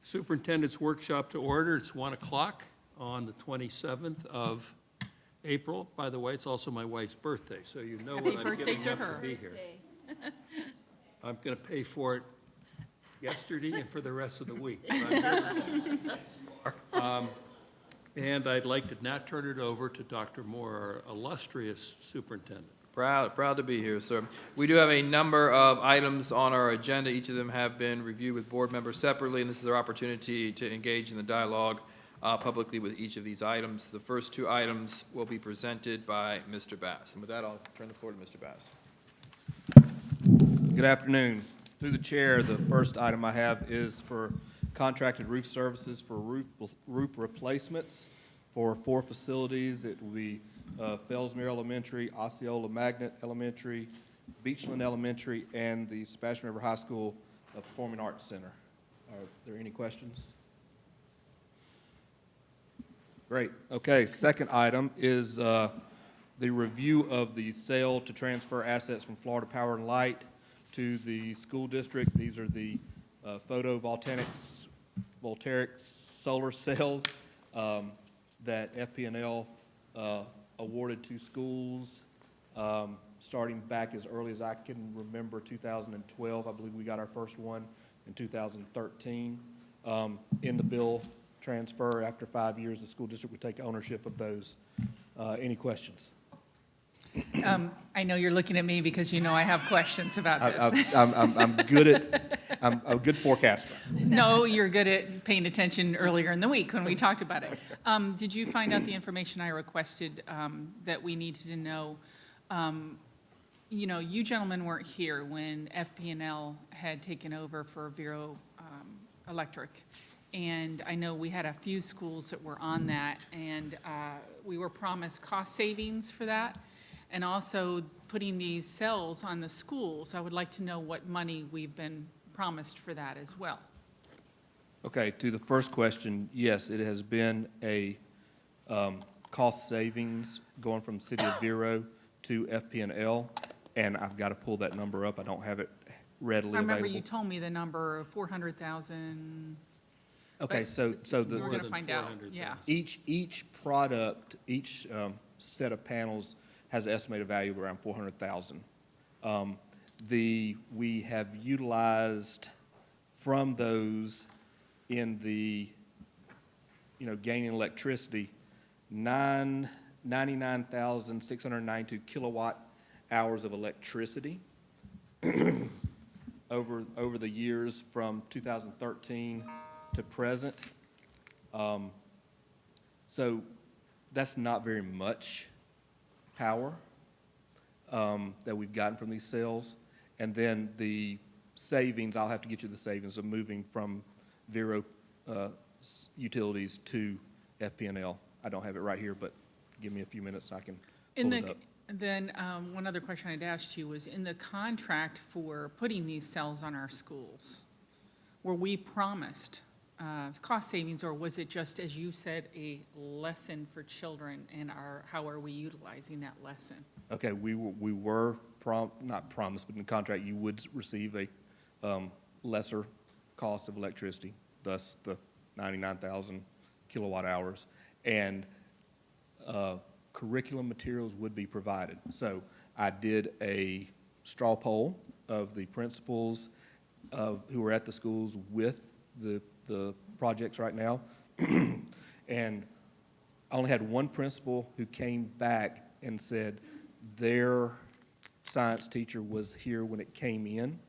Superintendent's workshop to order. It's 1 o'clock on the 27th of April. By the way, it's also my wife's birthday, so you know Happy what I'm birthday giving to up her. to be here. I'm going to pay for it yesterday and for the rest of the week. And I'd like to now turn it over to Dr. Moore, our illustrious superintendent. Proud to be here, sir. We do have a number of items on our agenda. Each of them have been reviewed with board members separately, and this is our opportunity to engage in the dialogue publicly with each of these items. The first two items will be presented by Mr. Bass. And with that, I'll turn the floor to Mr. Bass. Good afternoon. Through the chair, the first item I have is for contracted roof services for roof replacements for 4 facilities. It will be Fellsmere Elementary, Osceola Magnet Elementary, Beachland Elementary, and the Spanish River High School Performing Arts Center. Are there any questions? Great. Okay, second item is the review of the sale to transfer assets from Florida Power and Light to the school district. These are the voltaic solar cells that FP&L awarded to schools starting back as early as I can remember, 2012. I believe we got our first one in 2013. In the bill transfer, after 5 years, the school district would take ownership of those. Any questions? I know you're looking at me because you know I have questions about this. I'm a good forecaster. No, you're good at paying attention earlier in the week when we talked about it. Did you find out the information I requested that we needed to know? You know, you gentlemen weren't here when FP&L had taken over for Vero Electric. And I know we had a few schools that were on that, and we were promised cost savings for that. And also putting these cells on the schools, I would like to know what money we've been promised for that as well. Okay, to the first question, yes, it has been a cost savings going from City of Vero to FP&L, and I've got to pull that number up. I don't have it readily I remember available. you told me the number of 400,000. Okay, so We're the going to find out, 400,000. yeah. each product, each set of panels has an estimated value of around 400,000. We have utilized from those in the, gaining electricity, 99,692 kilowatt hours of electricity over the years from 2013 to present. So that's not very much power that we've gotten from these cells. And then the savings, I'll have to get you the savings of moving from Vero utilities to FP&L. I don't have it right here, but give me a few minutes and I can pull it up. Then one other question I'd asked you was, in the contract for putting these cells on our schools, were we promised cost savings, or was it just, as you said, a lesson for children, and how are we utilizing that lesson? Okay, we were not promised, but in the contract you would receive a lesser cost of electricity, thus the 99,000 kilowatt hours, and curriculum materials would be provided. So I did a straw poll of the principals who are at the schools with the projects right now, and I only had one principal who came back and said their science teacher was here when it came in,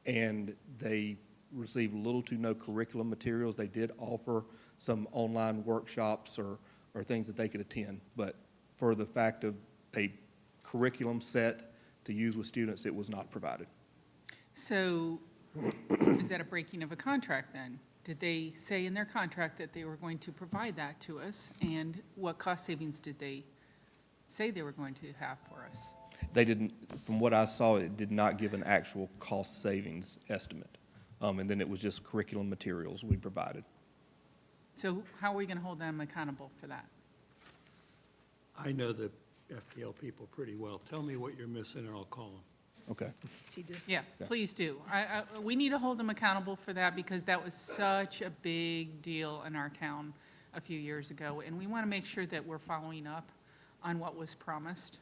and they received little to no curriculum materials. They did offer some online workshops or things that they could attend, but for the fact of a curriculum set to use with students, it was not provided. So is that a breaking of a contract then? Did they say in their contract that they were going to provide that to us? And what cost savings did they say they were going to have for us? They didn't, from what I saw, it did not give an actual cost savings estimate. And then it was just curriculum materials we provided. So how are we going to hold them accountable for that? I know the FPL people pretty well. Tell me what you're missing and I'll call them. Okay. Yeah, Okay. please do. We need to hold them accountable for that because that was such a big deal in our town a few years ago. And we want to make sure that we're following up on what was promised.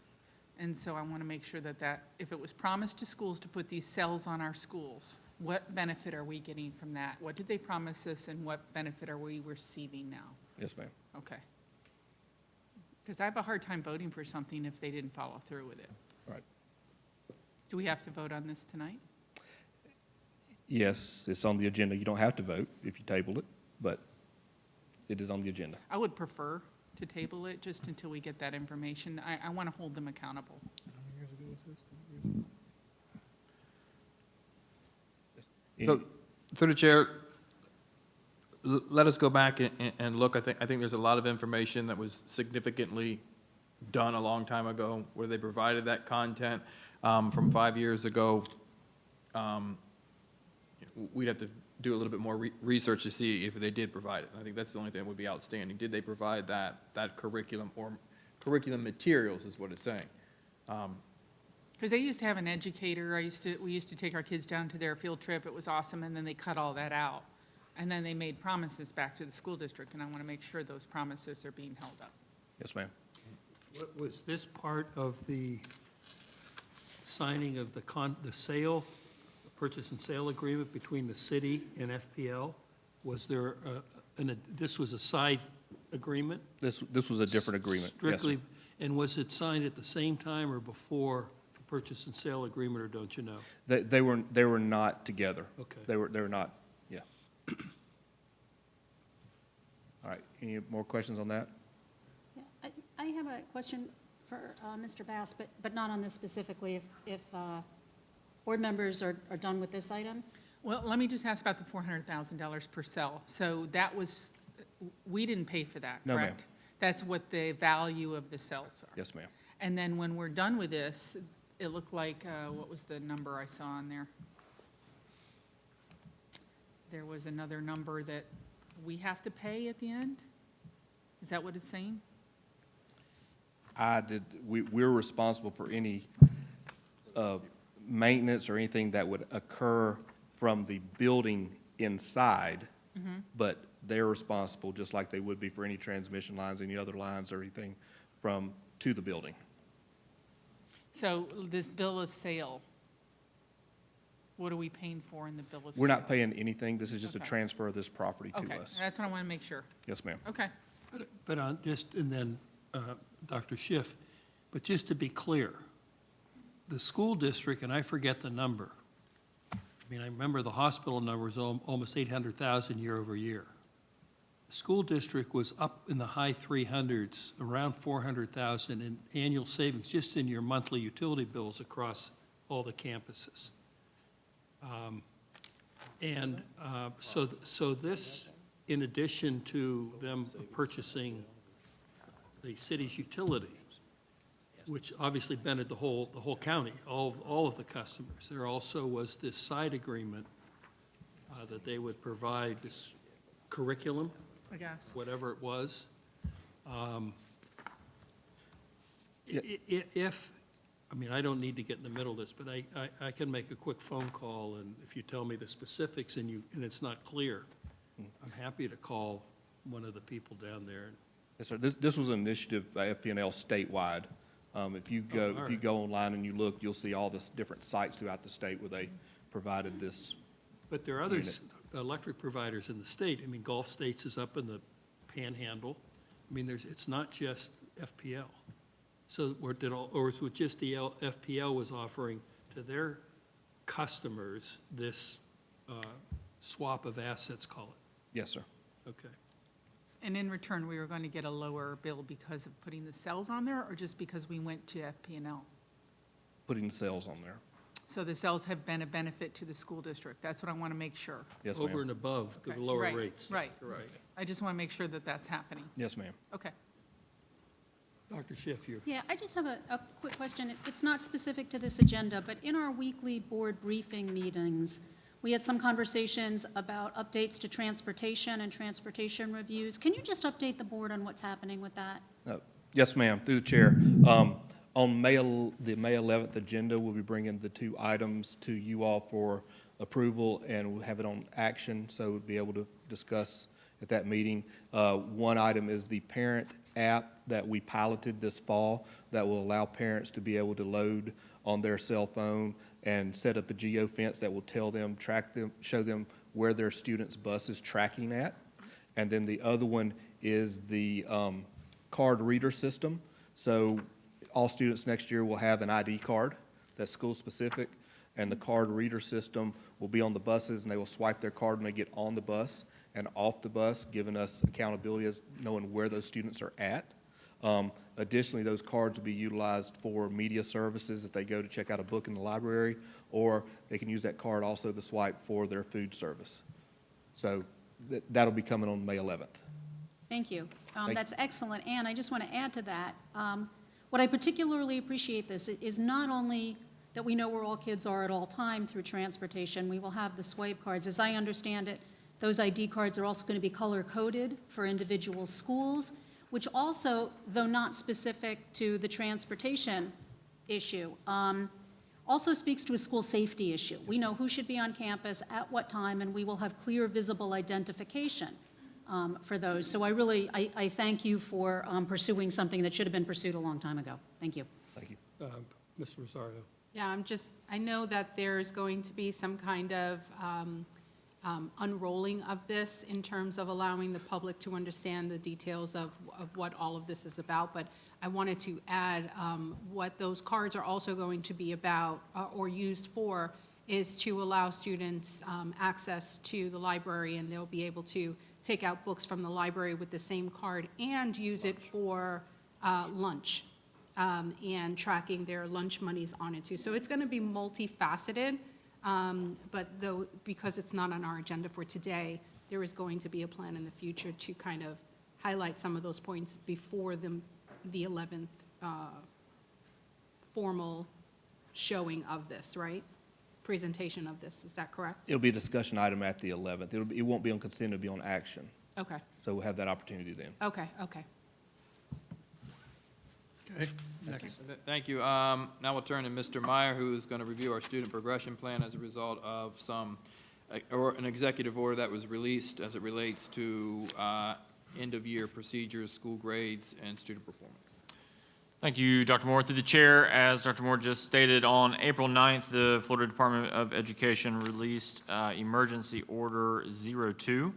And so I want to make sure that if it was promised to schools to put these cells on our schools, what benefit are we getting from that? What did they promise us and what benefit are we receiving now? Yes, ma'am. Okay. Because I have a hard time voting for something if they didn't follow through with it. Right. Do we have to vote on this tonight? Yes, it's on the agenda. You don't have to vote if you table it, but it is on the agenda. I would prefer to table it just until we get that information. I want to hold them accountable. So, through the chair, let us go back and look. I think there's a lot of information that was significantly done a long time ago, where they provided that content from 5 years ago. We'd have to do a little bit more research to see if they did provide it. I think that's the only thing that would be outstanding. Did they provide that curriculum, or curriculum materials is what it's saying? Because they used to have an educator. We used to take our kids down to their field trip. It was awesome, and then they cut all that out. And then they made promises back to the school district, and I want to make sure those promises are being held up. Yes, ma'am. Was this part of the signing of the sale, the purchase and sale agreement between the city and FPL? Was there, this was a side agreement? This was a different agreement. Yes, sir. Strictly, and was it signed at the same time or before the purchase and sale agreement, or don't you know? They were not together. Okay. They were not, yeah. All right, any more questions on that? Yeah, I have a question for Mr. Bass, but not on this specifically. If board members are done with this item? Well, let me just ask about the $400,000 per cell. So that was, we didn't pay for that, No, ma'am. correct? That's what the value of the cells are. Yes, ma'am. And then when we're done with this, it looked like, what was the number I saw on there? There was another number that we have to pay at the end? Is that what it's saying? We're responsible for any maintenance or anything that would occur from the building inside, but they're responsible, just like they would be for any transmission lines, any other lines or anything to the building. So this bill of sale, what are we paying for in the bill of sale? We're not paying anything. This is just a Okay. transfer of this property to Okay, us. that's what I want to make sure. Yes, ma'am. Okay. But on just, and then, Dr. Schiff, but just to be clear, the school district, and I forget the number, I mean, I remember the hospital number was almost 800,000 year over year. The school district was up in the high 300s, around 400,000 in annual savings, just in your monthly utility bills across all the campuses. So this, in addition to them purchasing the city's utility, which obviously benefited the whole county, all of the customers, there also was this side agreement that they would provide this curriculum, I guess. whatever it was. Yeah. If, I mean, I don't need to get in the middle of this, but I can make a quick phone call, and if you tell me the specifics and it's not clear, I'm happy to call one of the people down there. Yes, sir. This was an initiative by FP&L statewide. If you right. go online and you look, you'll see all the different sites throughout the state where they provided this. But there are other electric providers in the state. I mean, Gulf States is up in the Panhandle. I mean, it's not just FPL. So, or was it just the FPL was offering to their customers this swap of assets, call it? Yes, sir. Okay. And in return, we were going to get a lower bill because of putting the cells on there, or just because we went to FP&L? Putting the cells on there. So the cells have been a benefit to the school district. That's what I want to make sure. Yes, Over ma'am. and above the Okay, lower right, rates. right. Right. I just want to make sure that that's happening. Yes, ma'am. Okay. Dr. Schiff, you're. Yeah, I just have a quick question. It's not specific to this agenda, but in our weekly board briefing meetings, we had some conversations about updates to transportation and transportation reviews. Can you just update the board on what's happening with that? Yes, ma'am, through the chair. On the May 11th agenda, we'll be bringing the 2 items to you all for approval, and we'll have it on action, so we'll be able to discuss at that meeting. One item is the parent app that we piloted this fall that will allow parents to be able to load on their cell phone and set up a geofence that will tell them, track them, show them where their student's bus is tracking at. And then the other one is the card reader system. So all students next year will have an ID card that's school-specific, and the card reader system will be on the buses, and they will swipe their card when they get on the bus and off the bus, giving us accountability as knowing where those students are at. Additionally, those cards will be utilized for media services if they go to check out a book in the library, or they can use that card also to swipe for their food service. So that'll be coming on May 11th. Thank you. Thank- That's excellent. And I just want to add to that, what I particularly appreciate this is not only that we know where all kids are at all time through transportation, we will have the swipe cards. As I understand it, those ID cards are also going to be color-coded for individual schools, which also, though not specific to the transportation issue, also speaks to a school safety issue. We know who should be on campus at what time, and we will have clear, visible identification for those. So I thank you for pursuing something that should have been pursued a long time ago. Thank you. Thank you. Mr. Rosario. Yeah, I know that there's going to be some kind of unrolling of this in terms of allowing the public to understand the details of what all of this is about, but I wanted to add what those cards are also going to be about or used for is to allow students access to the library, and they'll be able to take out books from the library with the same card and use it for lunch and tracking their lunch monies on it too. So it's going to be multifaceted. But though, because it's not on our agenda for today, there is going to be a plan in the future to kind of highlight some of those points before the 11th formal showing of this, right? Presentation of this, is that correct? It'll be a discussion item at the 11th. It won't be on consent, it'll be on action. Okay, So we'll have that opportunity then. okay. Okay, next. Thank you. Now we'll turn to Mr. Meyer, who is going to review our student progression plan as a result of an executive order that was released as it relates to end-of-year procedures, school grades, and student performance. Thank you, Dr. Moore. Through the chair, as Dr. Moore just stated, on April 9th, the Florida Department of Education released Emergency Order 02.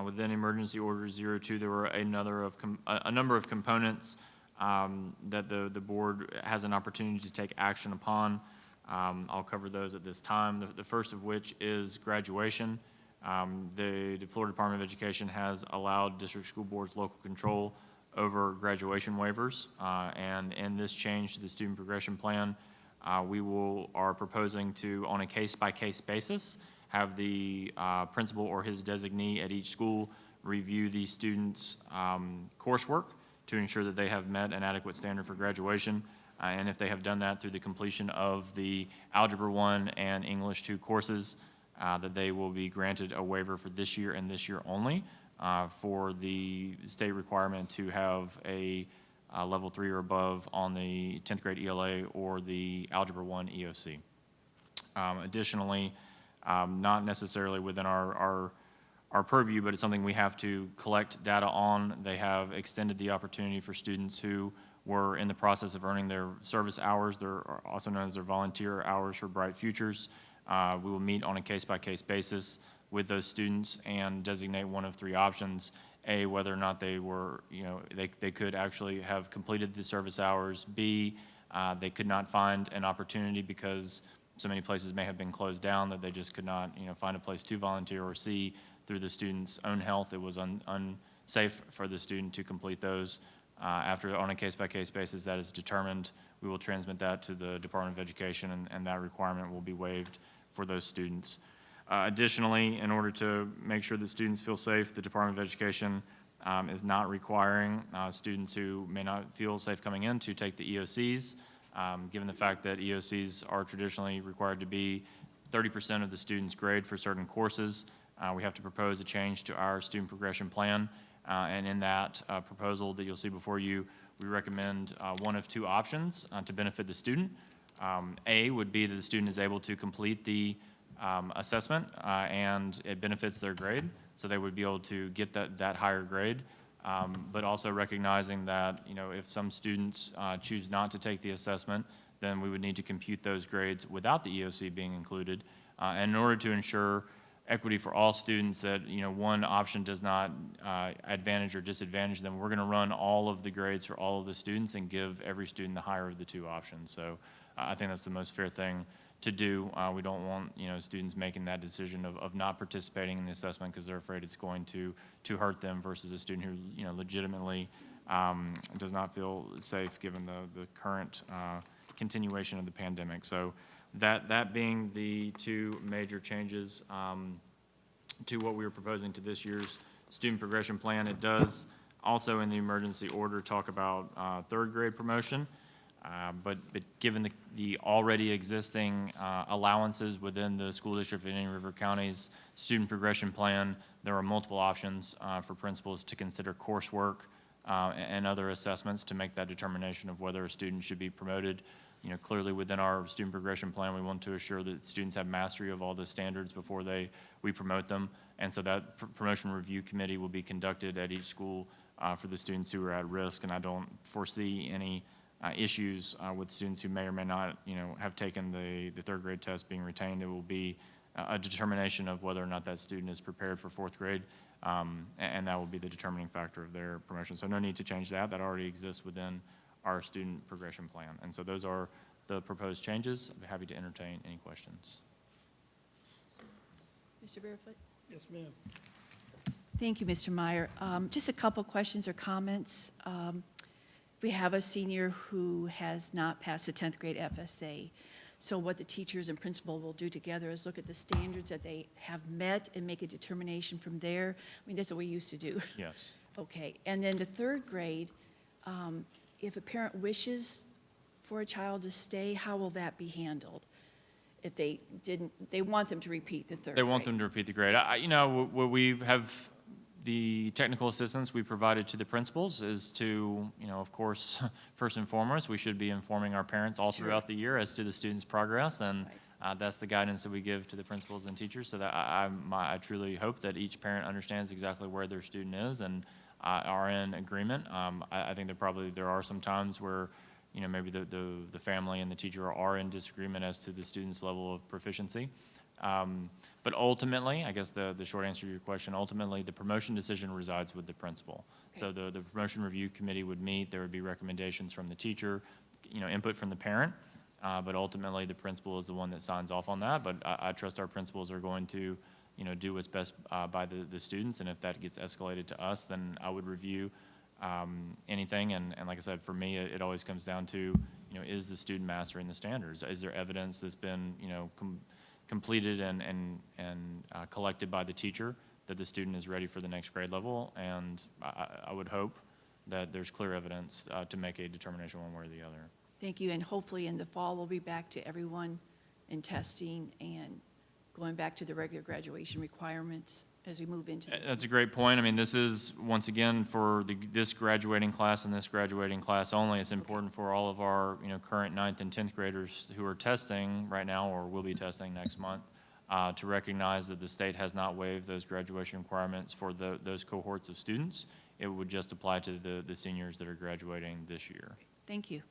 Within Emergency Order 02, there were a number of components that the board has an opportunity to take action upon. I'll cover those at this time. The first of which is graduation. The Florida Department of Education has allowed district school boards local control over graduation waivers, and in this change to the student progression plan, we are proposing to, on a case-by-case basis, have the principal or his designee at each school review the students' coursework to ensure that they have met an adequate standard for graduation, and if they have done that through the completion of the Algebra 1 and English 2 courses, that they will be granted a waiver for this year and this year only for the state requirement to have a level 3 or above on the 10th grade ELA or the Algebra 1 EOC. Additionally, not necessarily within our purview, but it's something we have to collect data on. They have extended the opportunity for students who were in the process of earning their service hours. They're also known as their volunteer hours for Bright Futures. We will meet on a case-by-case basis with those students and designate one of 3 options. A, whether or not they were, they could actually have completed the service hours. B, they could not find an opportunity because so many places may have been closed down that they just could not, find a place to volunteer. Or C, through the student's own health, it was unsafe for the student to complete those. After, on a case-by-case basis, that is determined, we will transmit that to the Department of Education, and that requirement will be waived for those students. Additionally, in order to make sure that students feel safe, the Department of Education is not requiring students who may not feel safe coming in to take the EOCs, given the fact that EOCs are traditionally required to be 30% of the student's grade for certain courses. We have to propose a change to our student progression plan, and in that proposal that you'll see before you, we recommend one of two options to benefit the student. A would be that the student is able to complete the assessment and it benefits their grade, so they would be able to get that higher grade. But also recognizing that, if some students choose not to take the assessment, then we would need to compute those grades without the EOC being included. And in order to ensure equity for all students, that, one option does not advantage or disadvantage them, we're going to run all of the grades for all of the students and give every student the higher of the two options. So I think that's the most fair thing to do. We don't want, students making that decision of not participating in the assessment because they're afraid it's going to hurt them versus a student who, legitimately does not feel safe given the current continuation of the pandemic. So that being the two major changes to what we were proposing to this year's student progression plan, it does also in the emergency order talk about third grade promotion. But given the already existing allowances within the school district of Indian River County's student progression plan, there are multiple options for principals to consider coursework and other assessments to make that determination of whether a student should be promoted. Clearly within our student progression plan, we want to assure that students have mastery of all the standards before we promote them. And so that promotion review committee will be conducted at each school for the students who are at risk. And I don't foresee any issues with students who may or may not, have taken the third grade test being retained. It will be a determination of whether or not that student is prepared for fourth grade, and that will be the determining factor of their promotion. So no need to change that. That already exists within our student progression plan. And so those are the proposed changes. I'd be happy to entertain any questions. Mr. Barefoot? Yes, ma'am. Thank you, Mr. Meyer. Just a couple questions or comments. We have a senior who has not passed the 10th grade FSA. So what the teachers and principal will do together is look at the standards that they have met and make a determination from there. I mean, that's what we used to do. Yes. Okay, and then the third grade, if a parent wishes for a child to stay, how will that be handled? If they want them to repeat the third grade. They want them to repeat the grade. We have the technical assistance we provided to the principals is to, of course, first and foremost, we should be informing our parents all throughout the year as to the student's progress, and that's the guidance that we give to the principals and teachers, so that I truly hope that each parent understands exactly where their student is and are in agreement. I think there are some times where, maybe the family and the teacher are in disagreement as to the student's level of proficiency. But ultimately, I guess the short answer to your question, ultimately the promotion decision resides with the principal. Okay. So the promotion review committee would meet, there would be recommendations from the teacher, input from the parent, but ultimately the principal is the one that signs off on that. But I trust our principals are going to, do what's best by the students, and if that gets escalated to us, then I would review anything. And like I said, for me, it always comes down to, is the student mastering the standards? Is there evidence that's been, completed and collected by the teacher that the student is ready for the next grade level? And I would hope that there's clear evidence to make a determination one way or the other. Thank you, and hopefully in the fall, we'll be back to everyone in testing and going back to the regular graduation requirements as we move into this. That's a great point. I mean, this is, once again, for this graduating class and this graduating class only, it's important for all of our, current 9th and 10th graders who are testing right now or will be testing next month to recognize that the state has not waived those graduation requirements for those cohorts of students. It would just apply to the seniors that are graduating this year. Thank you.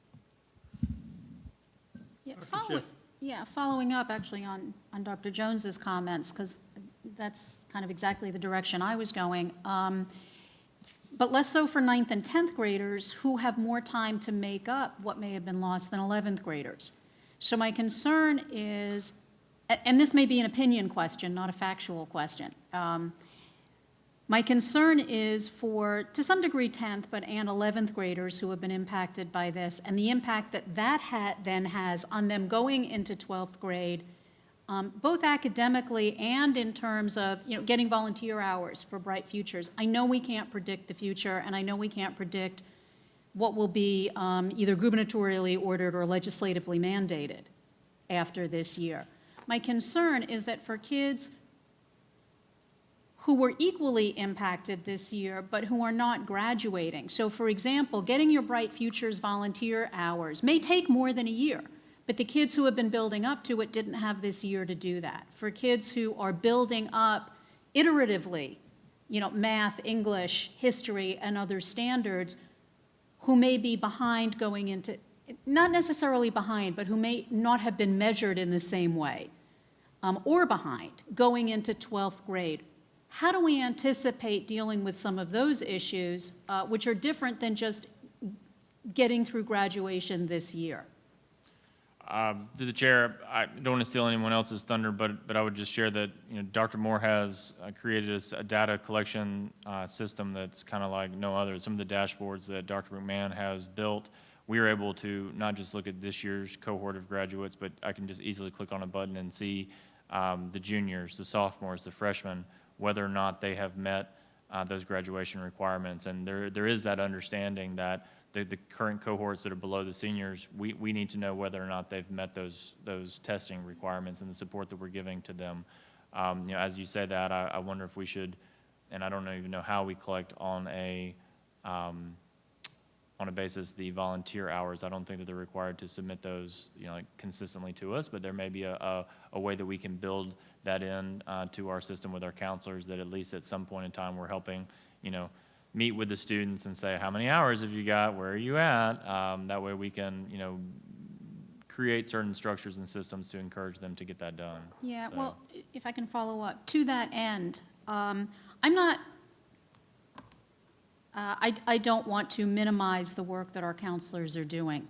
Yeah, following up actually on Dr. Jones's comments, because that's kind of exactly the direction I was going. But less so for 9th and 10th graders who have more time to make up what may have been lost than 11th graders. So my concern is, and this may be an opinion question, not a factual question. My concern is for, to some degree, 10th, and 11th graders who have been impacted by this, and the impact that then has on them going into 12th grade, both academically and in terms of, getting volunteer hours for bright futures. I know we can't predict the future, and I know we can't predict what will be either gubernatorially ordered or legislatively mandated after this year. My concern is that for kids who were equally impacted this year, but who are not graduating. So for example, getting your Bright Futures volunteer hours may take more than a year, but the kids who have been building up to it didn't have this year to do that. For kids who are building up iteratively, math, English, history, and other standards, who may be behind going into, not necessarily behind, but who may not have been measured in the same way, or behind, going into 12th grade. How do we anticipate dealing with some of those issues, which are different than just getting through graduation this year? To the chair, I don't want to steal anyone else's thunder, but I would just share that, Dr. Moore has created a data collection system that's kind of like no other. Some of the dashboards that Dr. McMahon has built, we are able to not just look at this year's cohort of graduates, but I can just easily click on a button and see the juniors, the sophomores, the freshmen, whether or not they have met those graduation requirements. And there is that understanding that the current cohorts that are below the seniors, we need to know whether or not they've met those testing requirements and the support that we're giving to them. As you say that, I wonder if we should, and I don't even know how we collect on a basis the volunteer hours. I don't think that they're required to submit those, consistently to us, but there may be a way that we can build that in to our system with our counselors, that at least at some point in time we're helping, meet with the students and say, how many hours have you got? Where are you at? That way we can, create certain structures and systems to encourage them to get that done. Yeah, So- well, if I can follow up, to that end, I'm not, I don't want to minimize the work that our counselors are doing,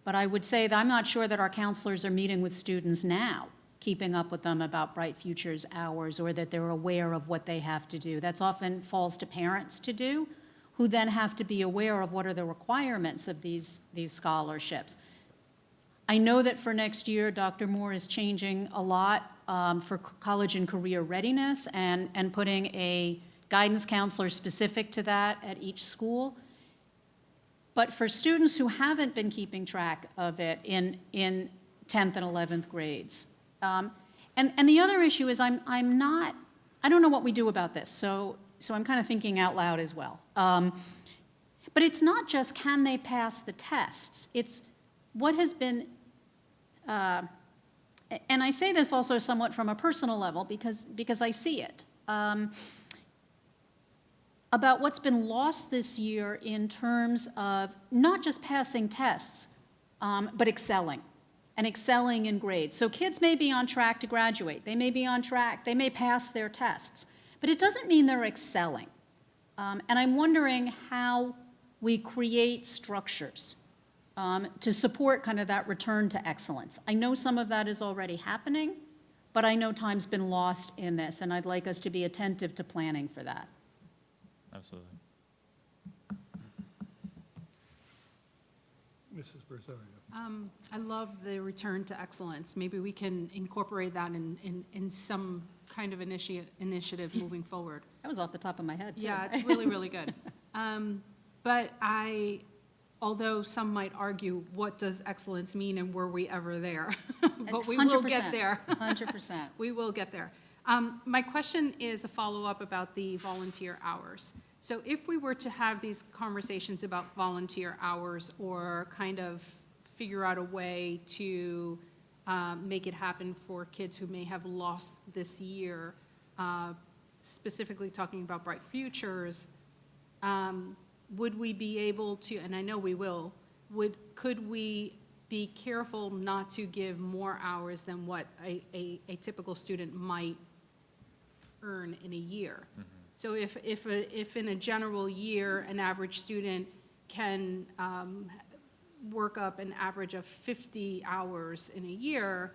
but I would say that I'm not sure that our counselors are meeting with students now, keeping up with them about Bright Futures hours, or that they're aware of what they have to do. That's often falls to parents to do, who then have to be aware of what are the requirements of these scholarships. I know that for next year, Dr. Moore is changing a lot for college and career readiness and putting a guidance counselor specific to that at each school. But for students who haven't been keeping track of it in 10th and 11th grades, and the other issue is I don't know what we do about this, so I'm kind of thinking out loud as well. But it's not just can they pass the tests, it's what has been, and I say this also somewhat from a personal level because I see it, about what's been lost this year in terms of not just passing tests, but excelling. And excelling in grades. So kids may be on track to graduate. They may be on track. They may pass their tests. But it doesn't mean they're excelling. And I'm wondering how we create structures to support kind of that return to excellence. I know some of that is already happening, but I know time's been lost in this, and I'd like us to be attentive to planning for that. Absolutely. Mrs. Bersario. I love the return to excellence. Maybe we can incorporate that in some kind of initiative moving forward. That was off the top of my head, too. Yeah, it's really, really good. But although some might argue, what does excellence mean and were we ever there? But we will get 100%, there. 100%. We will get there. My question is a follow-up about the volunteer hours. So if we were to have these conversations about volunteer hours or kind of figure out a way to make it happen for kids who may have lost this year, specifically talking about Bright Futures, would we be able to, and I know we will, could we be careful not to give more hours than what a typical student might earn in a year? Mm-hmm. So if in a general year, an average student can work up an average of 50 hours in a year,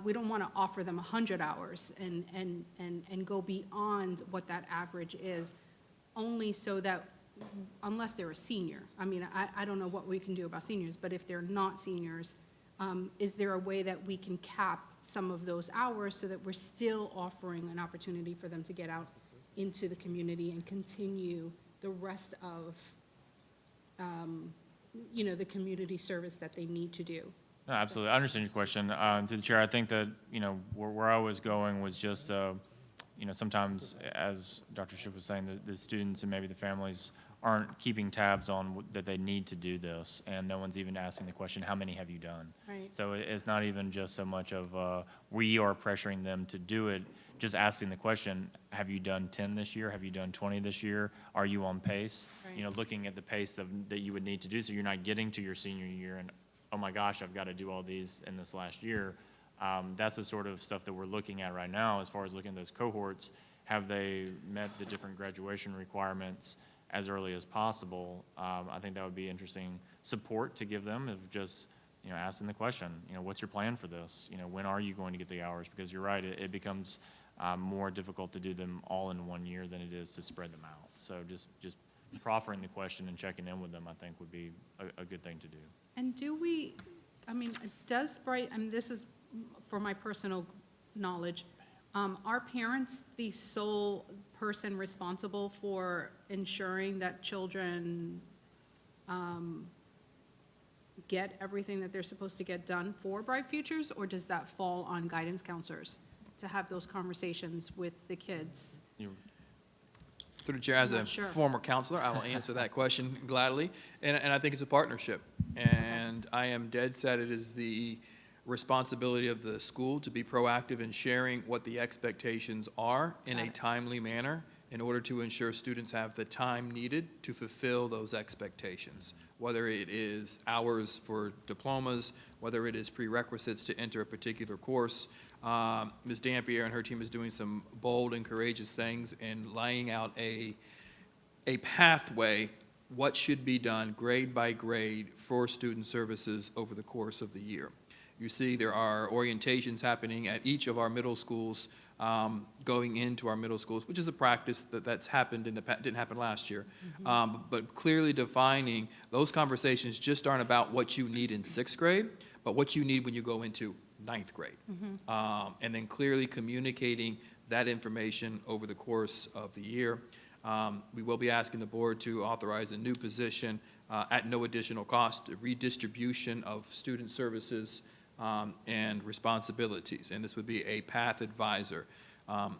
we don't want to offer them 100 hours and go beyond what that average is, only so that, unless they're a senior. I mean, I don't know what we can do about seniors, but if they're not seniors, is there a way that we can cap some of those hours so that we're still offering an opportunity for them to get out into the community and continue the rest of, the community service that they need to do? No, absolutely. I understand your question. To the chair, I think that, where I was going was just, sometimes, as Dr. Schiff was saying, the students and maybe the families aren't keeping tabs on that they need to do this, and no one's even asking the question, how many have you done? Right. So it's not even just so much of, we are pressuring them to do it, just asking the question, have you done 10 this year? Have you done 20 this year? Are you on pace? Right. Looking at the pace that you would need to do, so you're not getting to your senior year and, oh my gosh, I've got to do all these in this last year. That's the sort of stuff that we're looking at right now as far as looking at those cohorts. Have they met the different graduation requirements as early as possible? I think that would be interesting support to give them, of just, asking the question, what's your plan for this? When are you going to get the hours? Because you're right, it becomes more difficult to do them all in one year than it is to spread them out. So just proffering the question and checking in with them, I think, would be a good thing to do. And does this is for my personal knowledge, are parents the sole person responsible for ensuring that children get everything that they're supposed to get done for Bright Futures, or does that fall on guidance counselors to have those conversations with the kids? Through the chair, as I'm a not sure. former counselor, I will answer that question gladly. And I think it's a partnership. And I am dead set it is the responsibility of the school to be proactive in sharing what the expectations are in a timely manner in order to ensure students have the time needed to fulfill those expectations, whether it is hours for diplomas, whether it is prerequisites to enter a particular course. Ms. Dampier and her team is doing some bold and courageous things and laying out a pathway, what should be done grade by grade for student services over the course of the year. You see there are orientations happening at each of our middle schools, going into our middle schools, which is a practice that's happened in the past, didn't happen last year. But clearly defining those conversations just aren't about what you need in 6th grade, but what you need when you go into 9th grade. And then clearly communicating that information over the course of the year. We will be asking the board to authorize a new position at no additional cost, a redistribution of student services and responsibilities. And this would be a path advisor,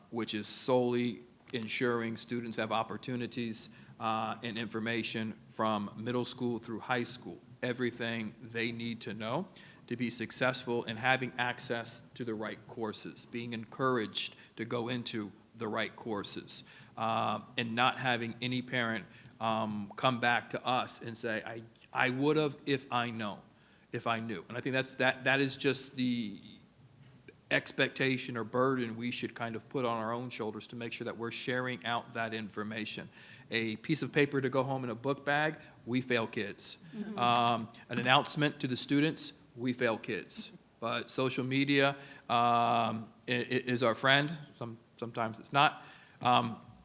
which is solely ensuring students have opportunities and information from middle school through high school, everything they need to know to be successful in having access to the right courses, being encouraged to go into the right courses, and not having any parent come back to us and say, I would have if I knew. And I think that is just the expectation or burden we should kind of put on our own shoulders to make sure that we're sharing out that information. A piece of paper to go home in a book bag, we fail kids. An announcement to the students, we fail kids. But social media is our friend. Sometimes it's not.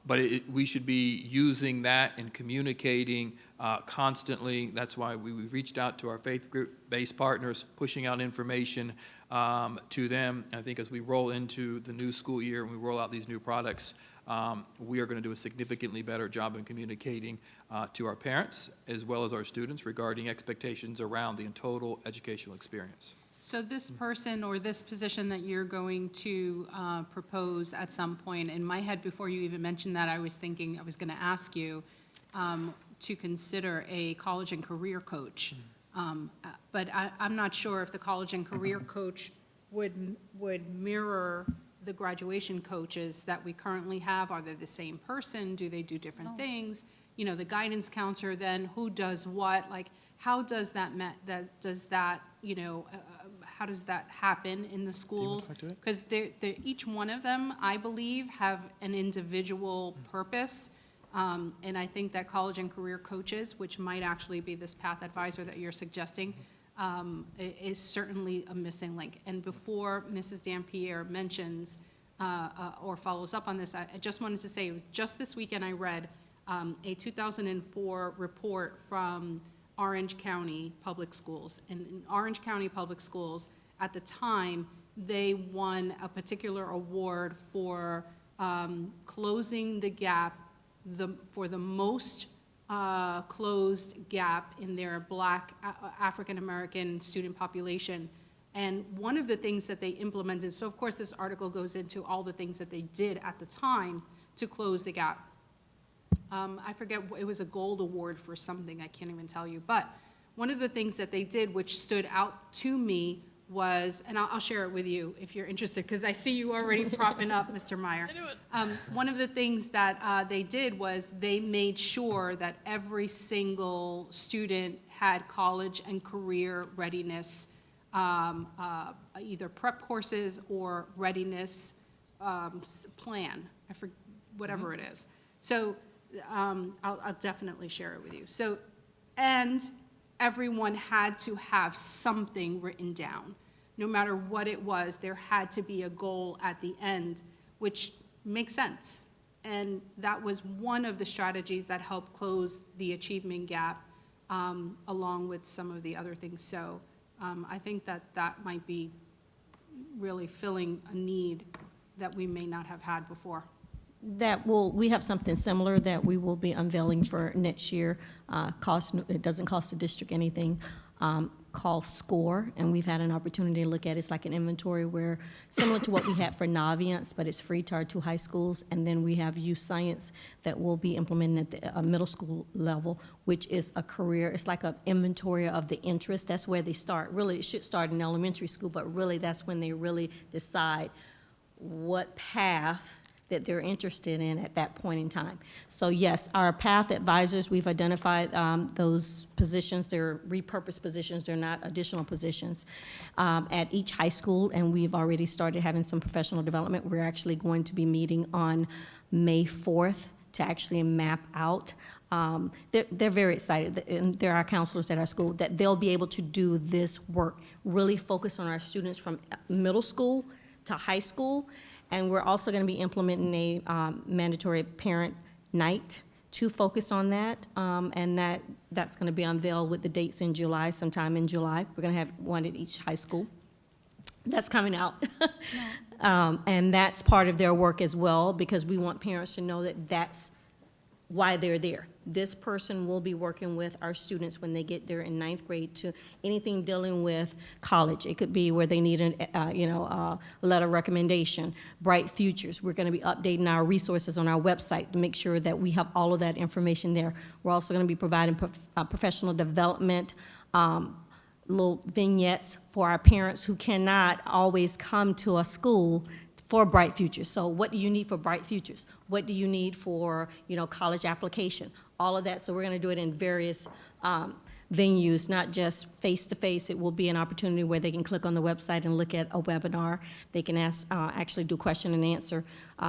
But we should be using that and communicating constantly. That's why we've reached out to our faith group-based partners, pushing out information to them. And I think as we roll into the new school year and we roll out these new products, we are going to do a significantly better job in communicating to our parents as well as our students regarding expectations around the total educational experience. So this person or this position that you're going to propose at some point, in my head, before you even mentioned that, I was thinking I was going to ask you to consider a college and career coach. But I'm not sure if the college and career coach would mirror the graduation coaches that we currently have. Are they the same person? Do they do different things? The guidance counselor, then who does what? Like, how does that how does that happen in the schools? Because each one of them, I believe, have an individual purpose. And I think that college and career coaches, which might actually be this path advisor that you're suggesting, is certainly a missing link. And before Mrs. Dampier mentions or follows up on this, I just wanted to say, just this weekend I read a 2004 report from Orange County Public Schools. And in Orange County Public Schools, at the time, they won a particular award for closing the gap, for the most closed gap in their Black African American student population. And one of the things that they implemented, so of course this article goes into all the things that they did at the time to close the gap. I forget, it was a gold award for something, I can't even tell you. But one of the things that they did, which stood out to me, was, and I'll share it with you if you're interested, because I see you already propping up, Mr. Meyer. One of the things that they did was they made sure that every single student had college and career readiness, either prep courses or readiness plan, whatever it is. So I'll definitely share it with you. So, and everyone had to have something written down. No matter what it was, there had to be a goal at the end, which makes sense. And that was one of the strategies that helped close the achievement gap, along with some of the other things. So I think that that might be really filling a need that we may not have had before. We have something similar that we will be unveiling for next year. It doesn't cost the district anything, called SCORE, and we've had an opportunity to look at it. It's like an inventory where, similar to what we had for Naviance, but it's free to our 2 high schools. And then we have youth science that will be implementing at the middle school level, which is a career. It's like an inventory of the interest. That's where they start. Really, it should start in elementary school, but really that's when they really decide what path that they're interested in at that point in time. So yes, our path advisors, we've identified those positions. They're repurposed positions. They're not additional positions at each high school, and we've already started having some professional development. We're actually going to be meeting on May 4th to actually map out. They're very excited, and there are counselors at our school, that they'll be able to do this work, really focus on our students from middle school to high school. And we're also going to be implementing a mandatory parent night to focus on that, and that's going to be unveiled with the dates in July, sometime in July. We're going to have one at each high school. That's coming out. And that's part of their work as well, because we want parents to know that that's why they're there. This person will be working with our students when they get there in 9th grade to anything dealing with college. It could be where they need a letter of recommendation, bright futures. We're going to be updating our resources on our website to make sure that we have all of that information there. We're also going to be providing professional development, little vignettes for our parents who cannot always come to a school for Bright Futures. So what do you need for Bright Futures? What do you need for, college application? All of that. So we're going to do it in various venues, not just face-to-face. It will be an opportunity where they can click on the website and look at a webinar. They can actually do question and answer.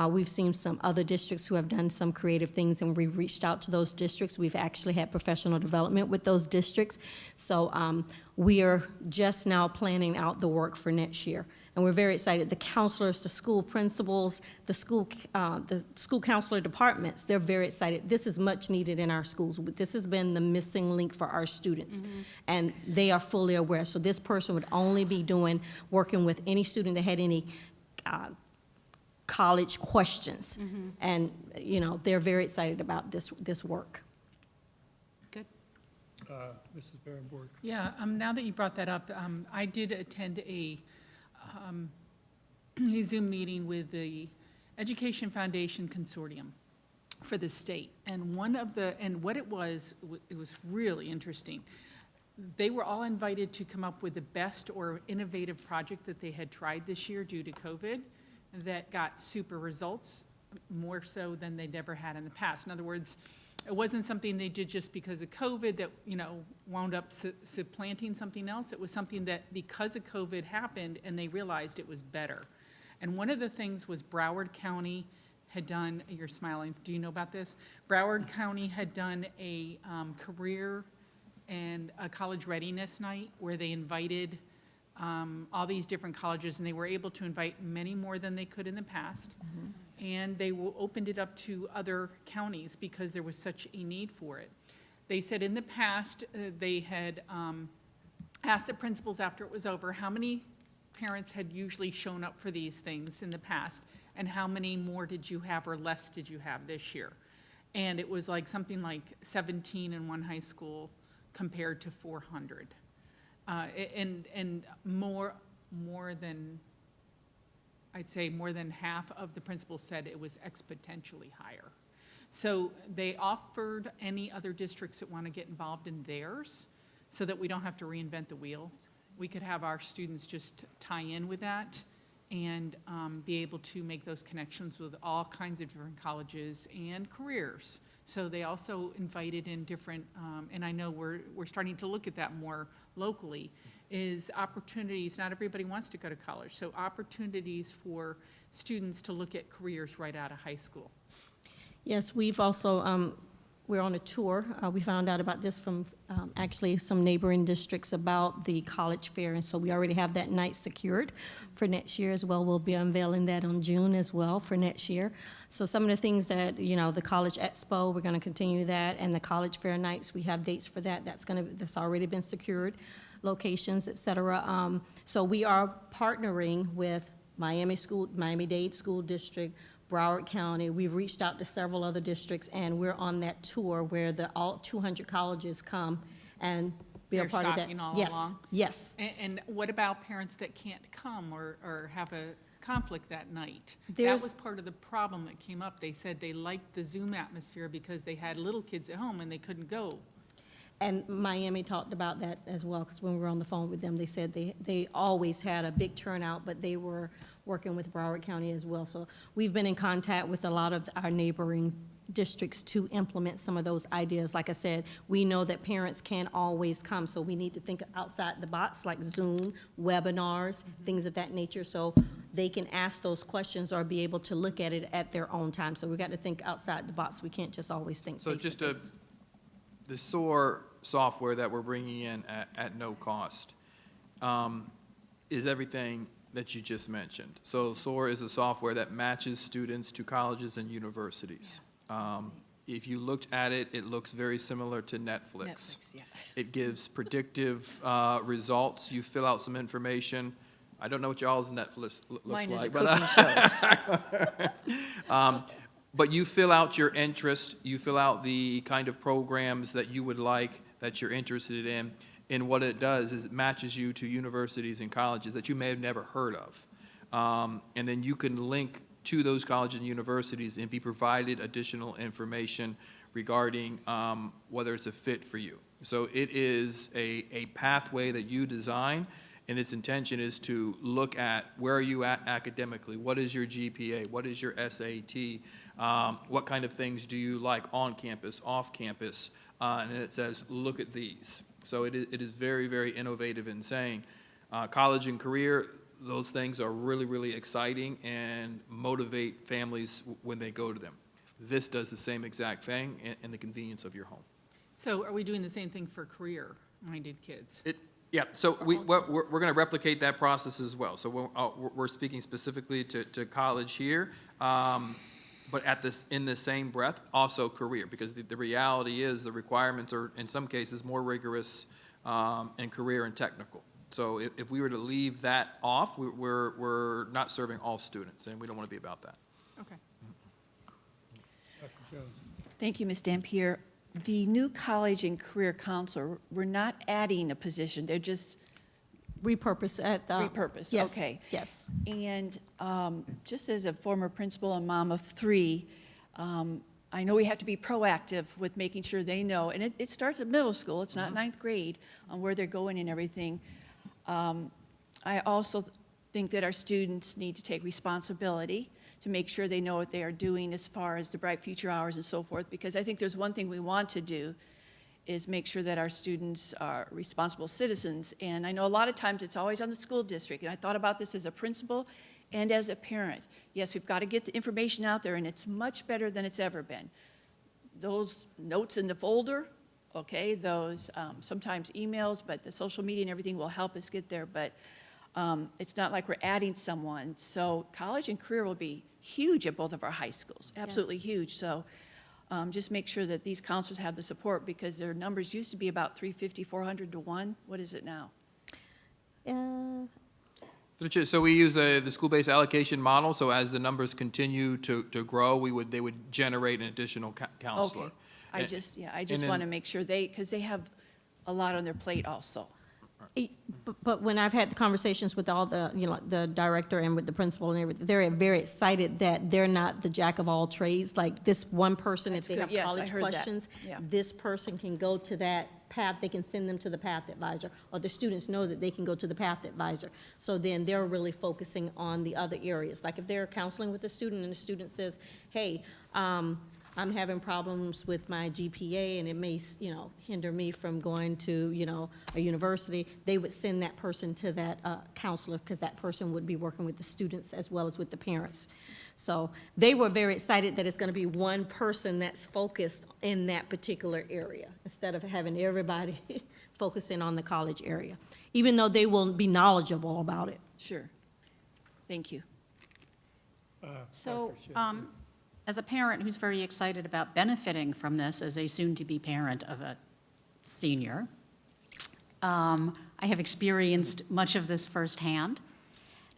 We've seen some other districts who have done some creative things, and we've reached out to those districts. We've actually had professional development with those districts. So we are just now planning out the work for next year. And we're very excited. The counselors, the school principals, the school counselor departments, they're very excited. This is much needed in our schools. This has been the missing link for our students. Mm-hmm. And they are fully aware. So this person would only be working with any student that had any college questions. Mm-hmm. And, they're very excited about this work. Good. Mrs. Barenborg. Yeah, now that you brought that up, I did attend a Zoom meeting with the Education Foundation Consortium for the state. And what it was really interesting. They were all invited to come up with the best or innovative project that they had tried this year due to COVID that got super results, more so than they'd ever had in the past. In other words, it wasn't something they did just because of COVID that, wound up supplanting something else. It was something that because of COVID happened and they realized it was better. And one of the things was Broward County had done, you're smiling, do you know about this? Broward County had done a career and a college readiness night where they invited all these different colleges, and they were able to invite many more than they could in the past. Mm-hmm. And they opened it up to other counties because there was such a need for it. They said in the past, they had asked the principals after it was over, how many parents had usually shown up for these things in the past, and how many more did you have or less did you have this year? And it was like something like 17 in one high school compared to 400. And more I'd say more than half of the principals said it was exponentially higher. So they offered any other districts that want to get involved in theirs, so that we don't have to reinvent the wheel. We could have our students just tie in with that and be able to make those connections with all kinds of different colleges and careers. So they also invited in different, and I know we're starting to look at that more locally, is opportunities. Not everybody wants to go to college, so opportunities for students to look at careers right out of high school. Yes, we've also, we're on a tour. We found out about this from actually some neighboring districts about the college fair, and so we already have that night secured for next year as well. We'll be unveiling that on June as well for next year. So some of the things that, the College Expo, we're going to continue that, and the college fair nights, we have dates for that. That's already been secured, locations, et cetera. So we are partnering with Miami-Dade School District, Broward County. We've reached out to several other districts, and we're on that tour where all 200 colleges come and be a They're part of that. shopping all Yes, along? yes. And what about parents that can't come or have a conflict that night? There's- That was part of the problem that came up. They said they liked the Zoom atmosphere because they had little kids at home and they couldn't go. And Miami talked about that as well, because when we were on the phone with them, they said they always had a big turnout, but they were working with Broward County as well. So we've been in contact with a lot of our neighboring districts to implement some of those ideas. Like I said, we know that parents can't always come, so we need to think outside the box, like Zoom, webinars, things of that nature, so they can ask those questions or be able to look at it at their own time. So we've got to think outside the box. We can't just always think So face to just face. the SOAR software that we're bringing in at no cost is everything that you just mentioned. So SOAR is a software that matches students to colleges and universities. If you looked at it, it looks very similar to Netflix. Yeah. It gives predictive results. You fill out some information. I don't know what y'all's Netflix looks Mine is a like, but cooking show. but you fill out your interest, you fill out the kind of programs that you would like, that you're interested in, and what it does is it matches you to universities and colleges that you may have never heard of. And then you can link to those colleges and universities and be provided additional information regarding whether it's a fit for you. So it is a pathway that you design, and its intention is to look at where are you at academically, what is your GPA, what is your SAT, what kind of things do you like on campus, off campus, and it says, look at these. So it is very, very innovative in saying college and career, those things are really, really exciting and motivate families when they go to them. This does the same exact thing in the convenience of your home. So are we doing the same thing for career-minded kids? Yeah, so we're going to replicate that process as well. So we're speaking specifically to college here, but in the same breath, also career, because the reality is the requirements are, in some cases, more rigorous in career and technical. So if we were to leave that off, we're not serving all students, and we don't want to be about that. Okay. Dr. Jones. Thank you, Ms. Dampier. The new college and career counselor, we're not adding a position, they're just Repurpose at the. repurposed, Yes, okay. yes. And just as a former principal and mom of three, I know we have to be proactive with making sure they know, and it starts at middle school, it's not ninth grade, on where they're going and everything. I also think that our students need to take responsibility to make sure they know what they are doing as far as the Bright Future Hours and so forth, because I think there's one thing we want to do is make sure that our students are responsible citizens. And I know a lot of times it's always on the school district, and I thought about this as a principal and as a parent. Yes, we've got to get the information out there, and it's much better than it's ever been. Those notes in the folder, okay, those sometimes emails, but the social media and everything will help us get there, but it's not like we're adding someone. So college and career will be huge at both of our high schools, absolutely huge. So just make sure that these counselors have the support, because their numbers used to be about 350, 400 to 1. What is it now? So we use the school-based allocation model, so as the numbers continue to grow, they would generate an additional counselor. Okay. I And- just and then- want to make sure because they have a lot on their plate also. But when I've had the conversations with all the, the director and with the principal and everything, they're very excited that they're not the jack of all trades. Like this one person, if That's they good. have Yes, I college heard that. questions, Yeah. this person can go to that path, they can send them to the path advisor, or the students know that they can go to the path advisor. So then they're really focusing on the other areas. Like if they're counseling with a student and the student says, hey, I'm having problems with my GPA and it may, hinder me from going to, a university, they would send that person to that counselor because that person would be working with the students as well as with the parents. So they were very excited that it's going to be one person that's focused in that particular area instead of having everybody focusing on the college area, even though they will be knowledgeable about it. Sure. Thank you. So, as a parent who's very excited about benefiting from this, as a soon-to-be parent of a senior, I have experienced much of this firsthand.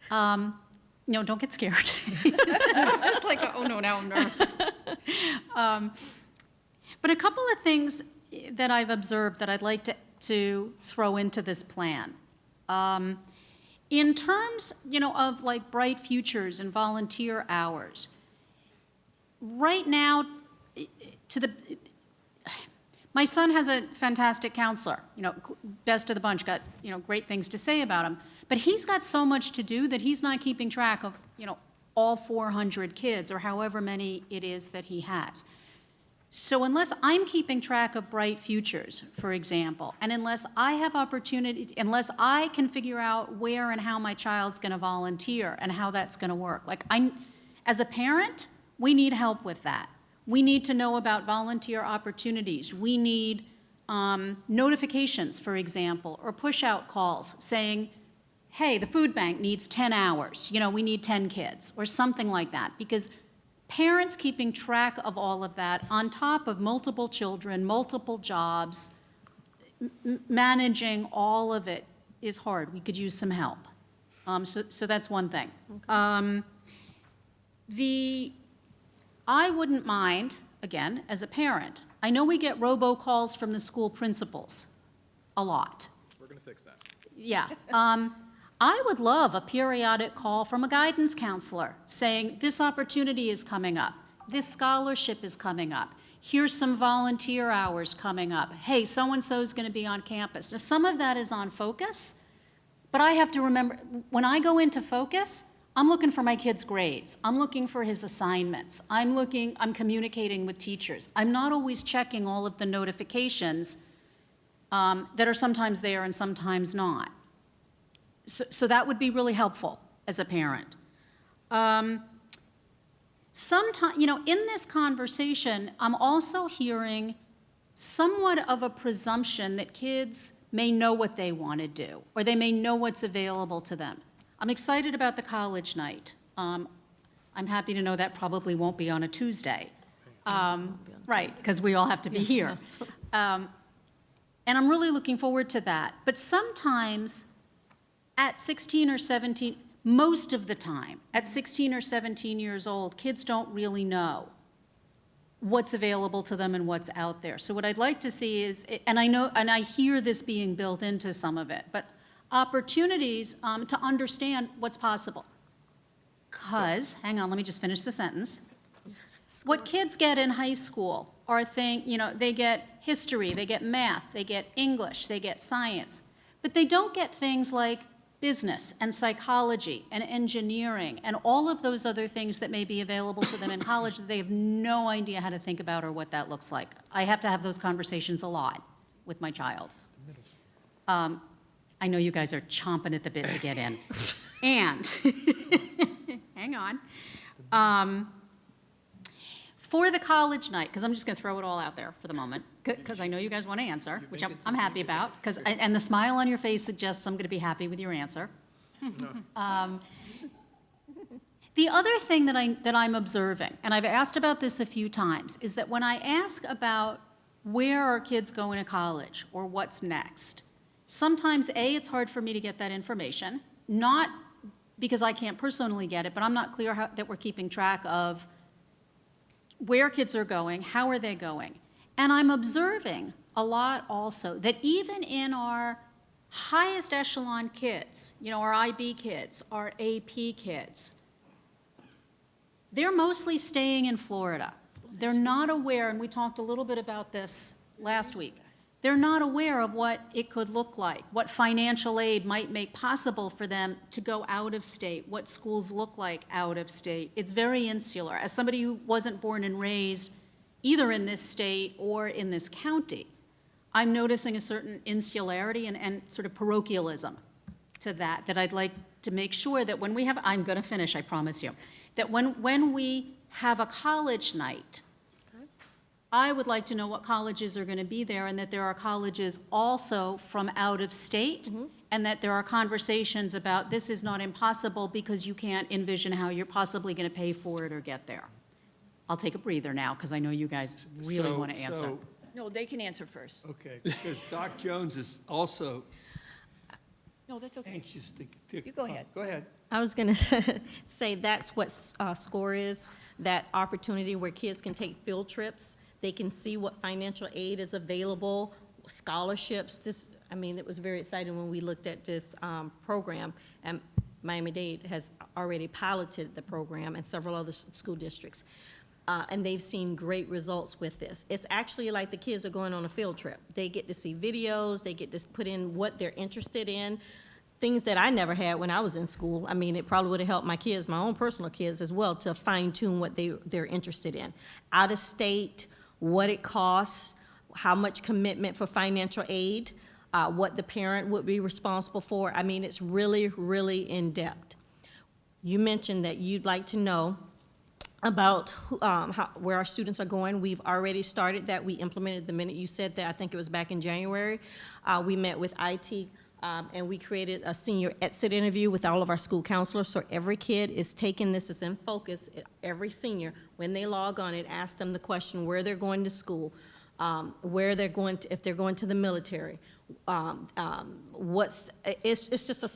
No, don't get scared. It's like, oh no, now I'm nervous. But a couple of things that I've observed that I'd like to throw into this plan. In terms, of like bright futures and volunteer hours, right now, my son has a fantastic counselor, best of the bunch, got, great things to say about him. But he's got so much to do that he's not keeping track of, all 400 kids or however many it is that he has. So unless I'm keeping track of bright futures, for example, and unless I have opportunity, unless I can figure out where and how my child's going to volunteer and how that's going to work, as a parent, we need help with that. We need to know about volunteer opportunities. We need notifications, for example, or push-out calls saying, hey, the food bank needs 10 hours. We need 10 kids, or something like that. Because parents keeping track of all of that on top of multiple children, multiple jobs, managing all of it is hard. We could use some help. So that's one thing. I wouldn't mind, again, as a parent, I know we get robocalls from the school principals a lot. We're going to fix that. Yeah. I would love a periodic call from a guidance counselor saying, this opportunity is coming up, this scholarship is coming up, here's some volunteer hours coming up, hey, so-and-so is going to be on campus. Now, some of that is on Focus, but I have to remember, when I go into Focus, I'm looking for my kid's grades. I'm looking for his assignments. I'm communicating with teachers. I'm not always checking all of the notifications that are sometimes there and sometimes not. So that would be really helpful as a parent. Sometimes, in this conversation, I'm also hearing somewhat of a presumption that kids may know what they want to do, or they may know what's available to them. I'm excited about the college night. I'm happy to know that probably won't be on a Tuesday. Right, because we all have to be here. And I'm really looking forward to that. But sometimes at 16 or 17, most of the time, at 16 or 17 years old, kids don't really know what's available to them and what's out there. So what I'd like to see is, and I hear this being built into some of it, but opportunities to understand what's possible. Because, hang on, let me just finish the sentence. What kids get in high school are they get history, they get math, they get English, they get science, but they don't get things like business and psychology and engineering and all of those other things that may be available to them in college that they have no idea how to think about or what that looks like. I have to have those conversations a lot with my child. I know you guys are chomping at the bit to get in. And, hang on. For the college night, because I'm just going to throw it all out there for the moment, because I know you guys want to answer, which I'm happy about, and the smile on your face suggests I'm going to be happy with your answer. The other thing that I'm observing, and I've asked about this a few times, is that when I ask about where are kids going to college or what's next, sometimes, A, it's hard for me to get that information, not because I can't personally get it, but I'm not clear that we're keeping track of where kids are going, how are they going. And I'm observing a lot also that even in our highest echelon kids, our IB kids, our AP kids, they're mostly staying in Florida. They're not aware, and we talked a little bit about this last week, they're not aware of what it could look like, what financial aid might make possible for them to go out of state, what schools look like out of state. It's very insular. As somebody who wasn't born and raised either in this state or in this county, I'm noticing a certain insularity and sort of parochialism to that I'd like to make sure that when we have, I'm going to finish, I promise you, that when we have a college night, I would like to know what colleges are going to be there, and that there are colleges also from out of state, and that there are conversations about this is not impossible because you can't envision how you're possibly going to pay for it or get there. I'll take a breather now because I know you guys really want to answer. So, No, they can answer first. okay, because Doc Jones is also No, that's okay. anxious to. You go ahead. Go ahead. I was going to say that's what SCORE is, that opportunity where kids can take field trips. They can see what financial aid is available, scholarships. It was very exciting when we looked at this program, and Miami-Dade has already piloted the program and several other school districts. And they've seen great results with this. It's actually like the kids are going on a field trip. They get to see videos, they get to put in what they're interested in, things that I never had when I was in school. It probably would have helped my kids, my own personal kids as well, to fine-tune what they're interested in. Out of state, what it costs, how much commitment for financial aid, what the parent would be responsible for. It's really, really in-depth. You mentioned that you'd like to know about where our students are going. We've already started that. We implemented the minute you said that. I think it was back in January. We met with IT, and we created a senior exit interview with all of our school counselors. So every kid is taking this as in focus. Every senior, when they log on, it asks them the question where they're going to school, where they're going to, if they're going to the military. It's just a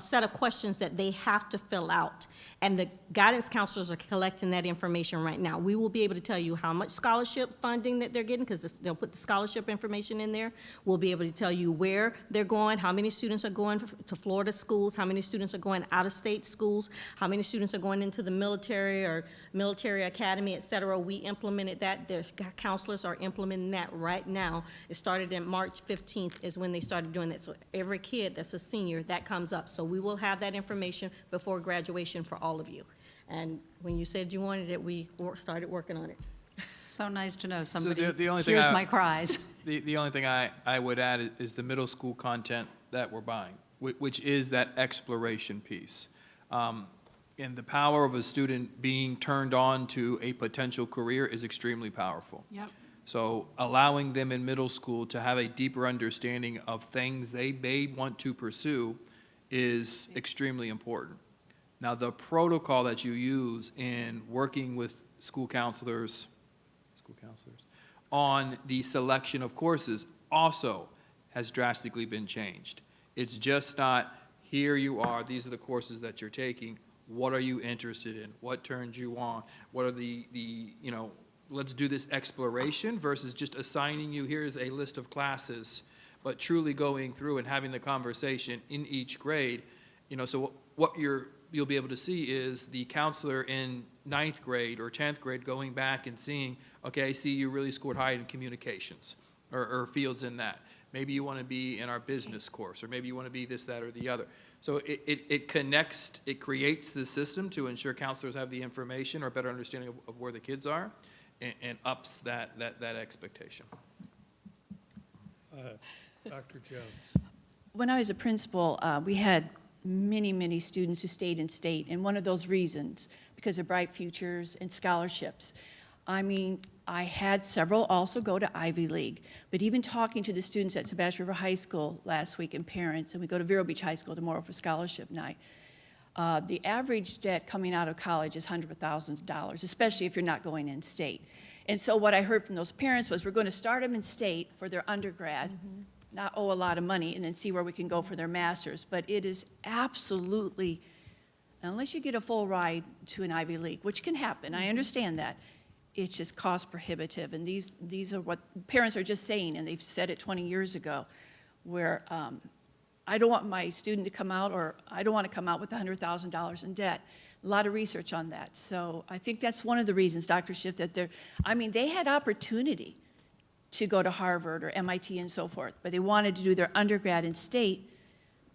set of questions that they have to fill out. And the guidance counselors are collecting that information right now. We will be able to tell you how much scholarship funding that they're getting, because they'll put the scholarship information in there. We'll be able to tell you where they're going, how many students are going to Florida schools, how many students are going out-of-state schools, how many students are going into the military or military academy, et cetera. We implemented that. The counselors are implementing that right now. It started in March 15th is when they started doing that. So every kid that's a senior, that comes up. So we will have that information before graduation for all of you. And when you said you wanted it, we started working on it. So nice to know somebody the only thing hears I- my cries. The only thing I would add is the middle school content that we're buying, which is that exploration piece. And the power of a student being turned on to a potential career is extremely powerful. Yep. So allowing them in middle school to have a deeper understanding of things they may want to pursue is extremely important. Now, the protocol that you use in working with school counselors on the selection of courses also has drastically been changed. It's just not, here you are, these are the courses that you're taking, what are you interested in? What turns you on? What are the let's do this exploration versus just assigning you, here's a list of classes, but truly going through and having the conversation in each grade. So what you'll be able to see is the counselor in 9th grade or 10th grade going back and seeing, okay, I see you really scored high in communications or fields in that. Maybe you want to be in our business course, or maybe you want to be this, that, or the other. So it connects, it creates the system to ensure counselors have the information or better understanding of where the kids are, and ups that expectation. Dr. Jones. When I was a principal, we had many, many students who stayed in state, and one of those reasons, because of bright futures and scholarships. I had several also go to Ivy League, but even talking to the students at Sebastian River High School last week and parents, and we go to Vero Beach High School tomorrow for scholarship night, the average debt coming out of college is hundreds of thousands of dollars, especially if you're not going in state. And so what I heard from those parents was, we're going to start them in state for their undergrad, not owe a lot of money, and then see where we can go for their masters. But it is absolutely, unless you get a full ride to an Ivy League, which can happen, I understand that, it's just cost prohibitive. And these are what parents are just saying, and they've said it 20 years ago, where I don't want my student to come out, or I don't want to come out with $100,000 in debt. A lot of research on that. So I think that's one of the reasons, Dr. Schiff, that they had opportunity to go to Harvard or MIT and so forth, but they wanted to do their undergrad in state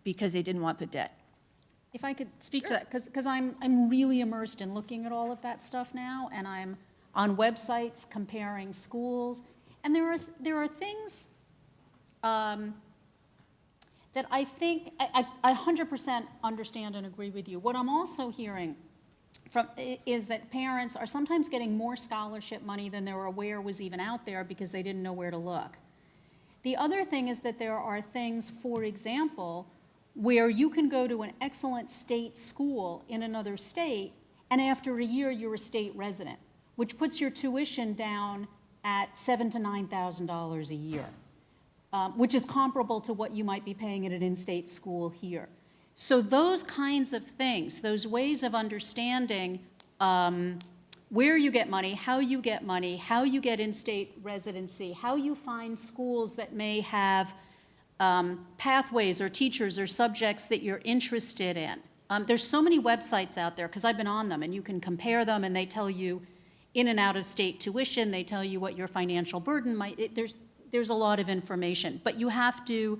because they didn't want the debt. If I could speak to that, because I'm really immersed in looking at all of that stuff now, and I'm on websites comparing schools, and there are things that I think, I 100% understand and agree with you. What I'm also hearing is that parents are sometimes getting more scholarship money than they were aware was even out there because they didn't know where to look. The other thing is that there are things, for example, where you can go to an excellent state school in another state, and after a year, you're a state resident, which puts your tuition down at $7,000 to $9,000 a year. Which is comparable to what you might be paying at an in-state school here. So those kinds of things, those ways of understanding where you get money, how you get in-state residency, how you find schools that may have pathways or teachers or subjects that you're interested in. There's so many websites out there, because I've been on them, and you can compare them, and they tell you in and out of state tuition, they tell you what your financial burden might, there's a lot of information, but you have to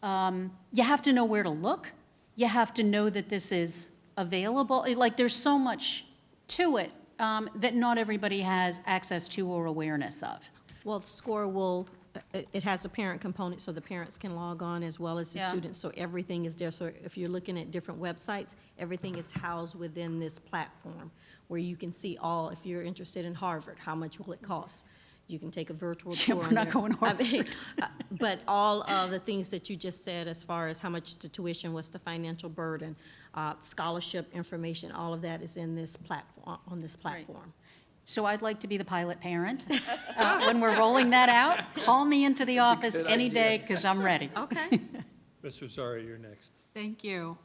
know where to look. You have to know that this is available. Like, there's so much to it that not everybody has access to or awareness of. Well, the score will, it has a parent component, so the parents can log on as well as the Yeah. students, so everything is there. So if you're looking at different websites, everything is housed within this platform, where you can see all, if you're interested in Harvard, how much will it cost? You can take a virtual Yeah, tour. we're on not there. going to I mean, Harvard. But all of the things that you just said, as far as how much the tuition, what's the financial burden, scholarship information, all of that is in this platform, on this right. platform. So I'd like to be the pilot parent. When we're rolling that out, call me into the office any day, because I'm ready. Okay. Mr. Zari, you're next. Thank you.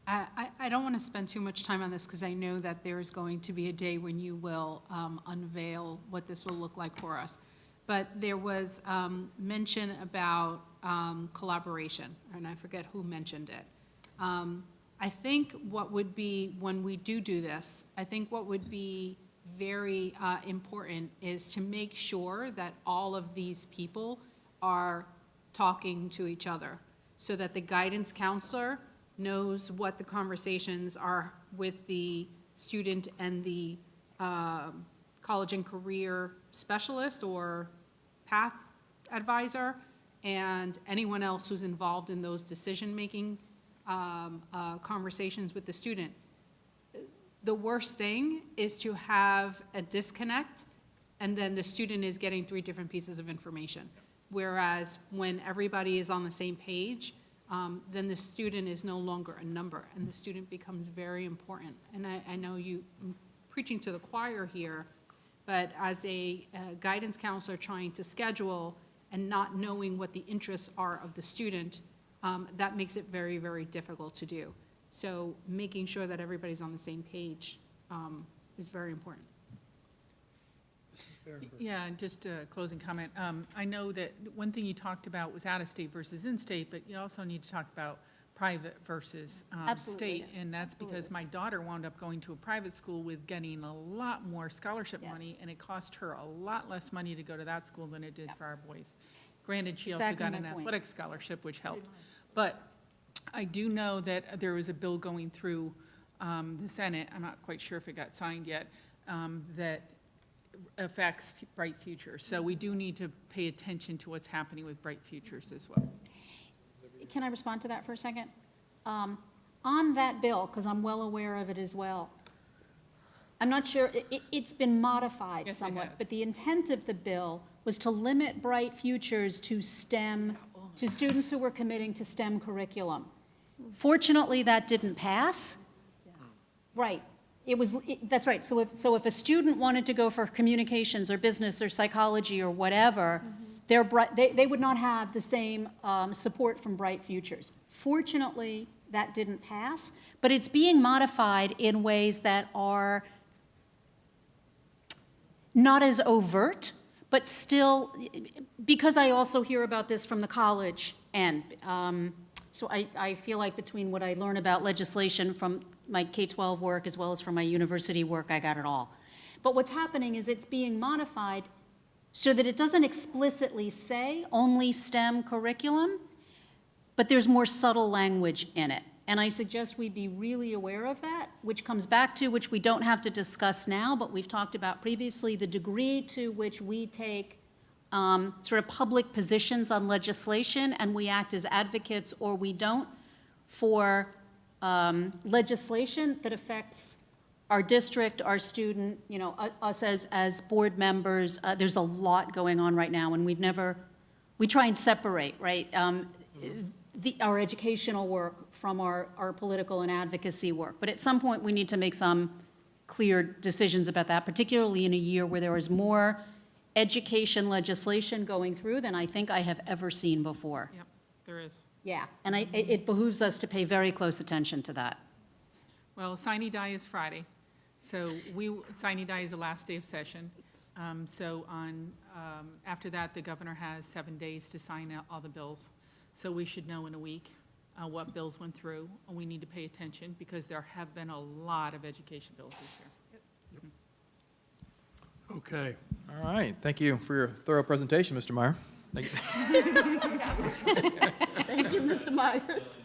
I don't want to spend too much time on this because I know that there is going to be a day when you will unveil what this will look like for us. But there was mention about collaboration, and I forget who mentioned it. I think what would be, when we do this, I think what would be very important is to make sure that all of these people are talking to each other, so that the guidance counselor knows what the conversations are with the student and the college and career specialist or path advisor, and anyone else who's involved in those decision-making conversations with the student. The worst thing is to have a disconnect, and then the student is getting 3 different pieces of information. Whereas when everybody is on the same page, then the student is no longer a number, and the student becomes very important. And I know I'm preaching to the choir here, but as a guidance counselor trying to schedule and not knowing what the interests are of the student, that makes it very, very difficult to do. So making sure that everybody's on the same page is very important. Yeah, and just a closing comment. I know that one thing you talked about was out-of-state versus in-state, but you also need to talk about private versus Absolutely. state. And that's because Absolutely. my daughter wound up going to a private school with getting a lot more scholarship Yes. money, and it cost her a lot less money to go to that school than it did for our boys. Granted, she also Exactly got my an point. athletic scholarship, which helped. But I do know that there was a bill going through the Senate, I'm not quite sure if it got signed yet, that affects Bright Futures. So we do need to pay attention to what's happening with Bright Futures as well. Can I respond to that for a second? On that bill, because I'm well aware of it as well, I'm not sure, it's been modified Yes, it somewhat, has. but the intent of the bill was to limit Bright Futures to STEM, to students who were committing to STEM curriculum. Fortunately, that didn't pass. Right. That's right. So if a student wanted to go for communications or business or psychology or whatever, they would not have the same support from Bright Futures. Fortunately, that didn't pass, but it's being modified in ways that are not as overt, but still, because I also hear about this from the college end. So I feel like between what I learn about legislation from my K-12 work as well as from my university work, I got it all. But what's happening is it's being modified so that it doesn't explicitly say only STEM curriculum, but there's more subtle language in it. And I suggest we be really aware of that, which comes back to, which we don't have to discuss now, but we've talked about previously, the degree to which we take sort of public positions on legislation, and we act as advocates or we don't for legislation that affects our district, our student, you know, us as board members. There's a lot going on right now, and we try and separate, right, our educational work from our political and advocacy work. But at some point, we need to make some clear decisions about that, particularly in a year where there is more education legislation going through than I think I have ever seen before. Yep, there is. Yeah, and it behooves us to pay very close attention to that. Well, sine die is Friday, so sine die is the last day of session. So after that, the governor has 7 days to sign out all the bills. So we should know in a week what bills went through, and we need to pay attention because there have been a lot of education bills this year. Okay. All right, thank you for your thorough presentation, Mr. Meyer. Thank you. Thank you, Mr. Myers.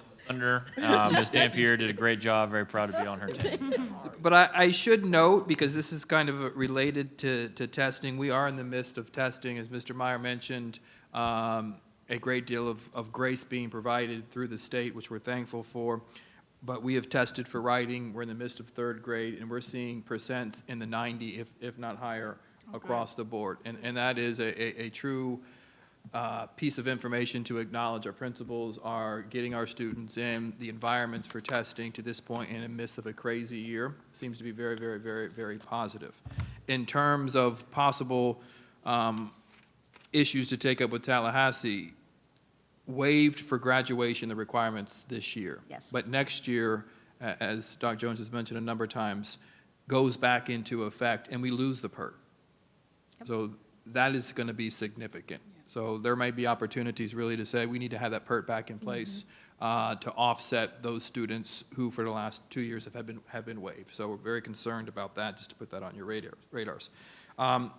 Ms. Dampier did a great job, very proud to be on her team. But I should note, because this is kind of related to testing, we are in the midst of testing, as Mr. Meyer mentioned, a great deal of grace being provided through the state, which we're thankful for. But we have tested for writing. We're in the midst of third grade, and we're seeing percents in the 90, if not higher, across the board. And that is a true piece of information to acknowledge. Our principals are getting our students in the environments for testing to this point in the midst of a crazy year. Seems to be very, very, very, very positive. In terms of possible issues to take up with Tallahassee, waived for graduation the requirements this year. Yes. But next year, as Dr. Jones has mentioned a number of times, goes back into effect and we lose the PERT. Yep. So that is going to be significant. So there may be opportunities really to say we need to have that PERT back in place to offset those students who for the last 2 years have been waived. So we're very concerned about that, just to put that on your radars. Now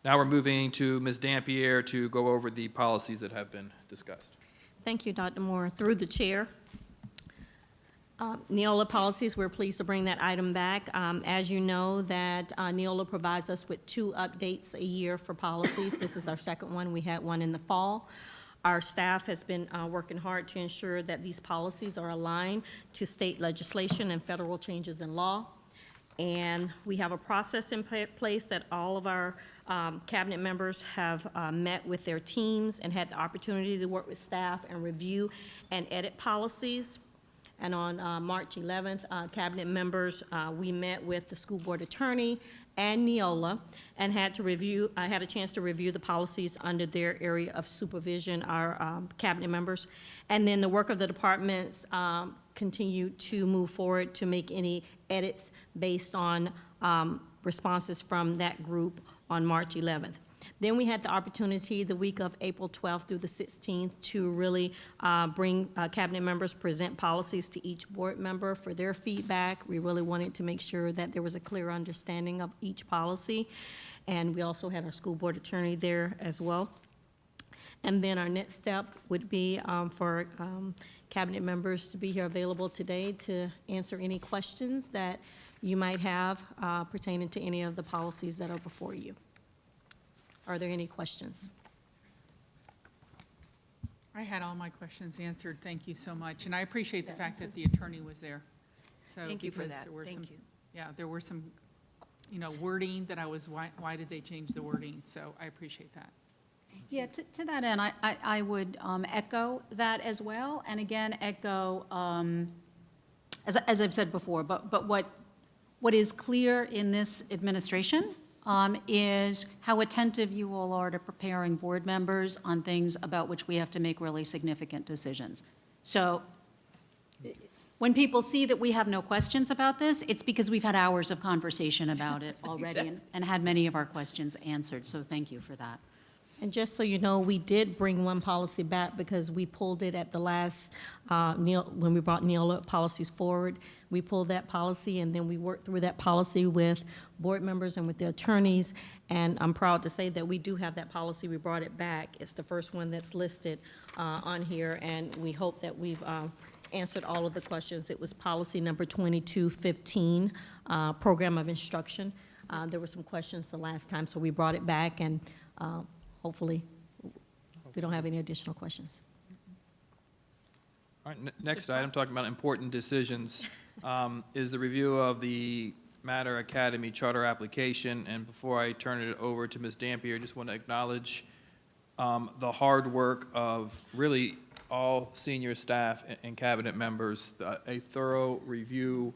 we're moving to Ms. Dampier to go over the policies that have been discussed. Thank you, Dr. Moore. Through the chair. Neola policies, we're pleased to bring that item back. As you know, that Neola provides us with 2 updates a year for policies. This is our second one. We had one in the fall. Our staff has been working hard to ensure that these policies are aligned to state legislation and federal changes in law. And we have a process in place that all of our cabinet members have met with their teams and had the opportunity to work with staff and review and edit policies. And on March 11th, cabinet members, we met with the school board attorney and Neola and had a chance to review the policies under their area of supervision, our cabinet members. And then the work of the departments continue to move forward to make any edits based on responses from that group on March 11th. Then we had the opportunity the week of April 12th through the 16th to really bring cabinet members, present policies to each board member for their feedback. We really wanted to make sure that there was a clear understanding of each policy. And we also had our school board attorney there as well. And then our next step would be for cabinet members to be here available today to answer any questions that you might have pertaining to any of the policies that are before you. Are there any questions? I had all my questions answered. Thank you so much. And I appreciate the fact that the attorney was there. So Thank you for because that. there were Thank some- you. Yeah, there were some, wording that I was, why did they change the wording? So I appreciate that. Yeah, to that end, I would echo that as well, and again, echo, as I've said before, but what is clear in this administration is how attentive you all are to preparing board members on things about which we have to make really significant decisions. So when people see that we have no questions about this, it's because we've had hours of conversation about it already and had many of our questions answered, so thank you for that. And just so you know, we did bring one policy back because we pulled it at the last, when we brought Neola policies forward. We pulled that policy, and then we worked through that policy with board members and with the attorneys. And I'm proud to say that we do have that policy. We brought it back. It's the first one that's listed on here, and we hope that we've answered all of the questions. It was policy number 2215, program of instruction. There were some questions the last time, so we brought it back, and hopefully we don't have any additional questions. All right, next item, talking about important decisions, is the review of the Matter Academy charter application. And before I turn it over to Ms. Dampier, I just want to acknowledge the hard work of really all senior staff and cabinet members, a thorough review.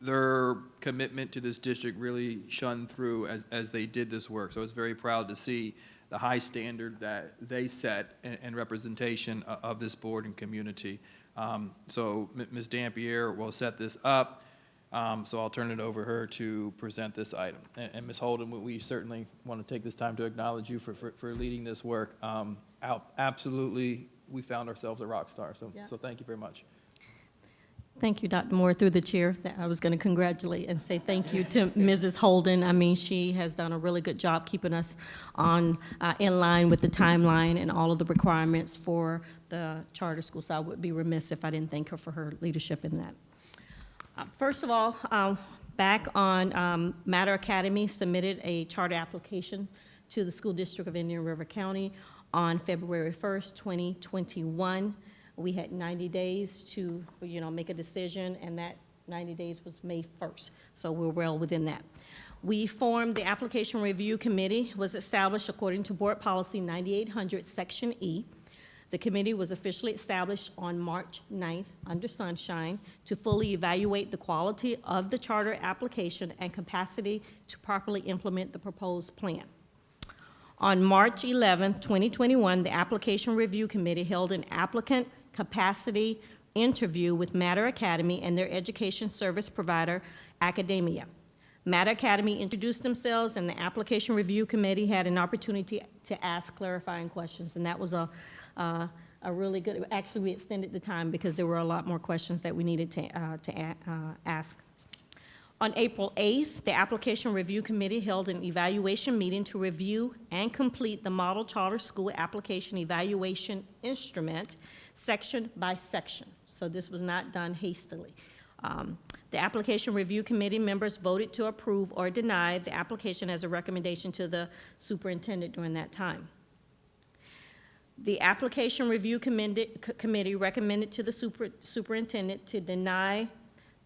Their commitment to this district really shone through as they did this work. So I was very proud to see the high standard that they set and representation of this board and community. So Ms. Dampier will set this up. So I'll turn it over her to present this item. And Ms. Holden, we certainly want to take this time to acknowledge you for leading this work. Absolutely, we found ourselves a rock star. Yeah. So thank you very much. Thank you, Dr. Moore, through the chair. That I was going to congratulate and say thank you to Mrs. Holden. I mean, she has done a really good job keeping us on, in line with the timeline and all of the requirements for the charter school. So I would be remiss if I didn't thank her for her leadership in that. First of all, back on Matter Academy submitted a charter application to the School District of Indian River County on February 1st, 2021. We had 90 days to, make a decision, and that 90 days was May 1st. So we're well within that. We formed the Application Review Committee, was established according to Board Policy 9800, Section E. The committee was officially established on March 9th under Sunshine to fully evaluate the quality of the charter application and capacity to properly implement the proposed plan. On March 11, 2021, the Application Review Committee held an applicant capacity interview with Matter Academy and their education service provider, Academia. Matter Academy introduced themselves, and the Application Review Committee had an opportunity to ask clarifying questions, and that was a really good, actually we extended the time because there were a lot more questions that we needed to ask. On April 8th, the Application Review Committee held an evaluation meeting to review and complete the Model Charter School Application Evaluation Instrument, section by section. So this was not done hastily. The Application Review Committee members voted to approve or deny the application as a recommendation to the superintendent during that time. The Application Review Committee recommended to the superintendent to deny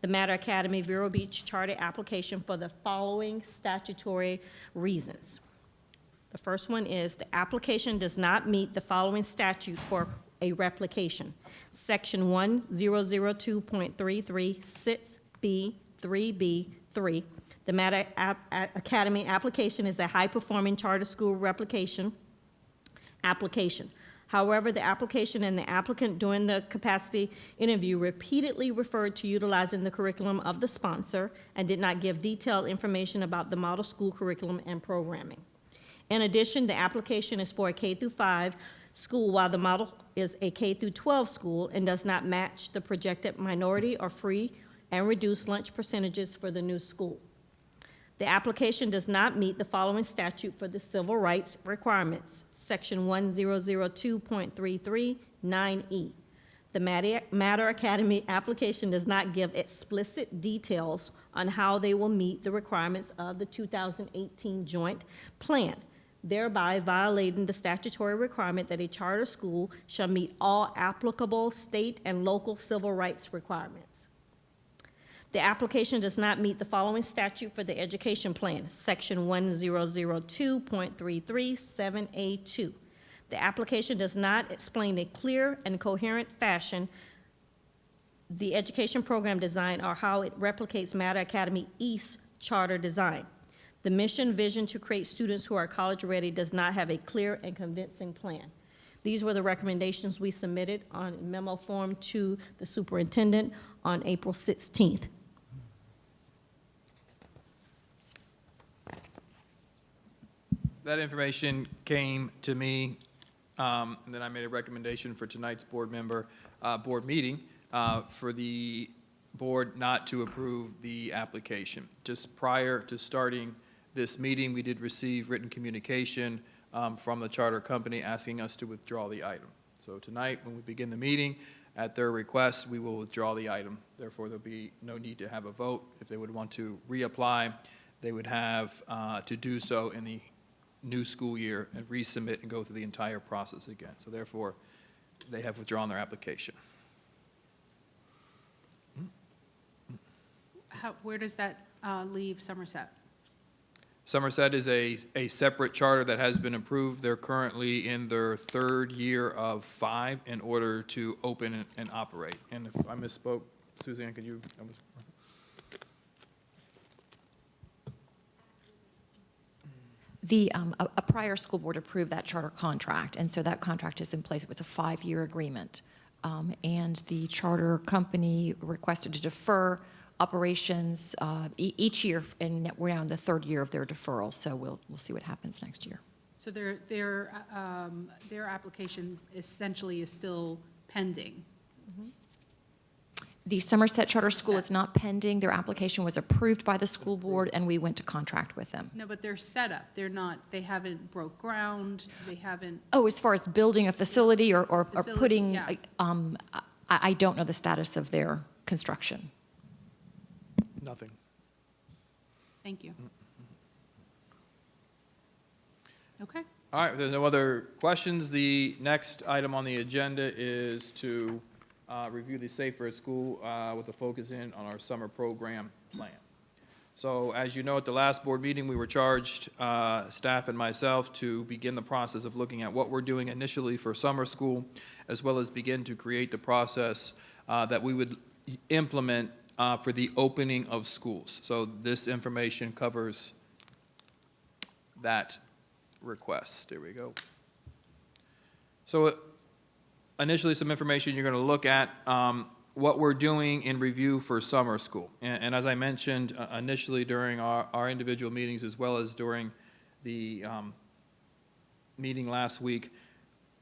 the Matter Academy Vero Beach charter application for the following statutory reasons. The first one is the application does not meet the following statute for a replication. Section 1002.33 6B 3B3. The Matter Academy application is a high-performing charter school replication application. However, the application and the applicant during the capacity interview repeatedly referred to utilizing the curriculum of the sponsor and did not give detailed information about the model school curriculum and programming. In addition, the application is for a K-5 school, while the model is a K-12 school and does not match the projected minority or free and reduced lunch percentages for the new school. The application does not meet the following statute for the civil rights requirements, Section 1002.33 9E. The Matter Academy application does not give explicit details on how they will meet the requirements of the 2018 joint plan, thereby violating the statutory requirement that a charter school shall meet all applicable state and local civil rights requirements. The application does not meet the following statute for the education plan, Section 1002.33 7A2. The application does not explain in a clear and coherent fashion the education program design or how it replicates Matter Academy East charter design. The mission vision to create students who are college ready does not have a clear and convincing plan. These were the recommendations we submitted on memo form to the superintendent on April 16th. That information came to me, and then I made a recommendation for tonight's board meeting, for the board not to approve the application. Just prior to starting this meeting, we did receive written communication from the charter company asking us to withdraw the item. So tonight, when we begin the meeting, at their request, we will withdraw the item. Therefore, there'll be no need to have a vote. If they would want to reapply, they would have to do so in the new school year and resubmit and go through the entire process again. So therefore, they have withdrawn their application. Where does that leave Somerset? Somerset is a separate charter that has been approved. They're currently in their third year of 5 in order to open and operate. And if I misspoke, Suzanne, could you? A prior school board approved that charter contract, and so that contract is in place. It was a 5-year agreement. And the charter company requested to defer operations each year, and we're now in the third year of their deferral, so we'll see what happens next year. So their application essentially is still pending. The Somerset Charter School is not pending. Their application was approved by the school board, and we went to contract with them. No, but they're set up. They haven't broke ground, they haven't, Oh, as far as building a facility or Facility, putting, yeah. I don't know the status of their construction. Nothing. thank you. Okay. All right, if there's no other questions, the next item on the agenda is to review the Safer at School with a focus in on our summer program plan. So as you know, at the last board meeting, we were charged, staff and myself, to begin the process of looking at what we're doing initially for summer school, as well as begin to create the process that we would implement for the opening of schools. So this information covers that request. There we go. So initially, some information you're going to look at what we're doing in review for summer school. And as I mentioned initially during our individual meetings, as well as during the meeting last week,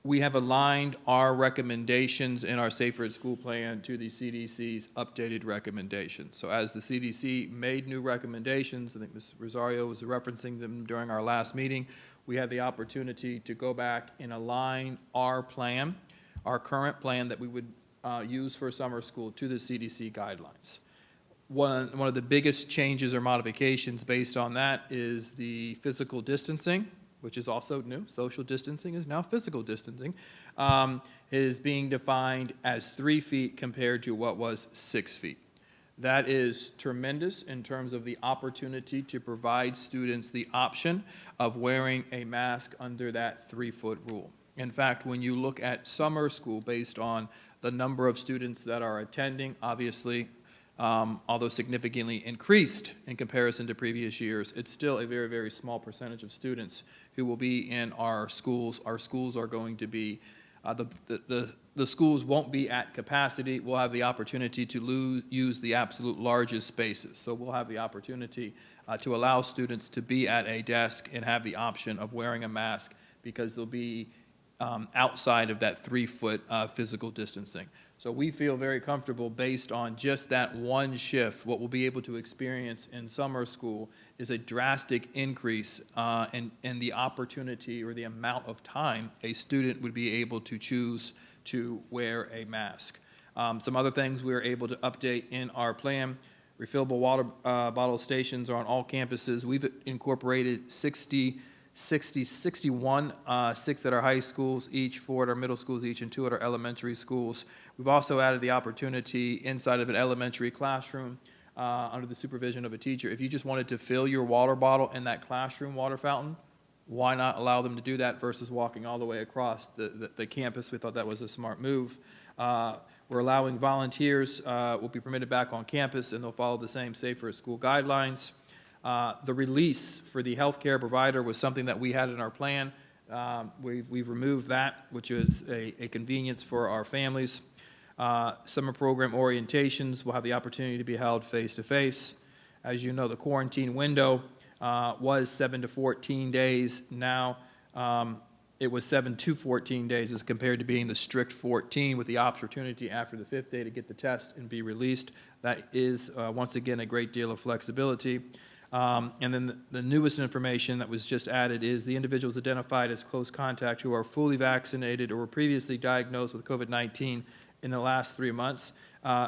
we have aligned our recommendations in our Safer at School plan to the CDC's updated recommendations. So as the CDC made new recommendations, I think Ms. Rosario was referencing them during our last meeting, we had the opportunity to go back and align our plan, our current plan that we would use for summer school, to the CDC guidelines. One of the biggest changes or modifications based on that is the physical distancing, which is also new. Social distancing is now physical distancing, is being defined as 3 feet compared to what was 6 feet. That is tremendous in terms of the opportunity to provide students the option of wearing a mask under that 3-foot rule. In fact, when you look at summer school based on the number of students that are attending, obviously, although significantly increased in comparison to previous years, it's still a very, very small percentage of students who will be in our schools. Our schools are going to be, the schools won't be at capacity. We'll have the opportunity to use the absolute largest spaces. So we'll have the opportunity to allow students to be at a desk and have the option of wearing a mask because they'll be outside of that 3-foot physical distancing. So we feel very comfortable based on just that one shift. What we'll be able to experience in summer school is a drastic increase in the opportunity or the amount of time a student would be able to choose to wear a mask. Some other things we were able to update in our plan: refillable water bottle stations are on all campuses. We've incorporated 61, 6 at our high schools each, 4 at our middle schools each, and 2 at our elementary schools. We've also added the opportunity inside of an elementary classroom under the supervision of a teacher. If you just wanted to fill your water bottle in that classroom water fountain, why not allow them to do that versus walking all the way across the campus? We thought that was a smart move. We're allowing volunteers will be permitted back on campus, and they'll follow the same Safer at School guidelines. The release for the healthcare provider was something that we had in our plan. We've removed that, which is a convenience for our families. Summer program orientations will have the opportunity to be held face-to-face. As you know, the quarantine window was 7 to 14 days. Now, it was 7 to 14 days as compared to being the strict 14 with the opportunity after the 5th day to get the test and be released. That is, once again, a great deal of flexibility. And then the newest information that was just added is the individuals identified as close contact who are fully vaccinated or were previously diagnosed with COVID-19 in the last 3 months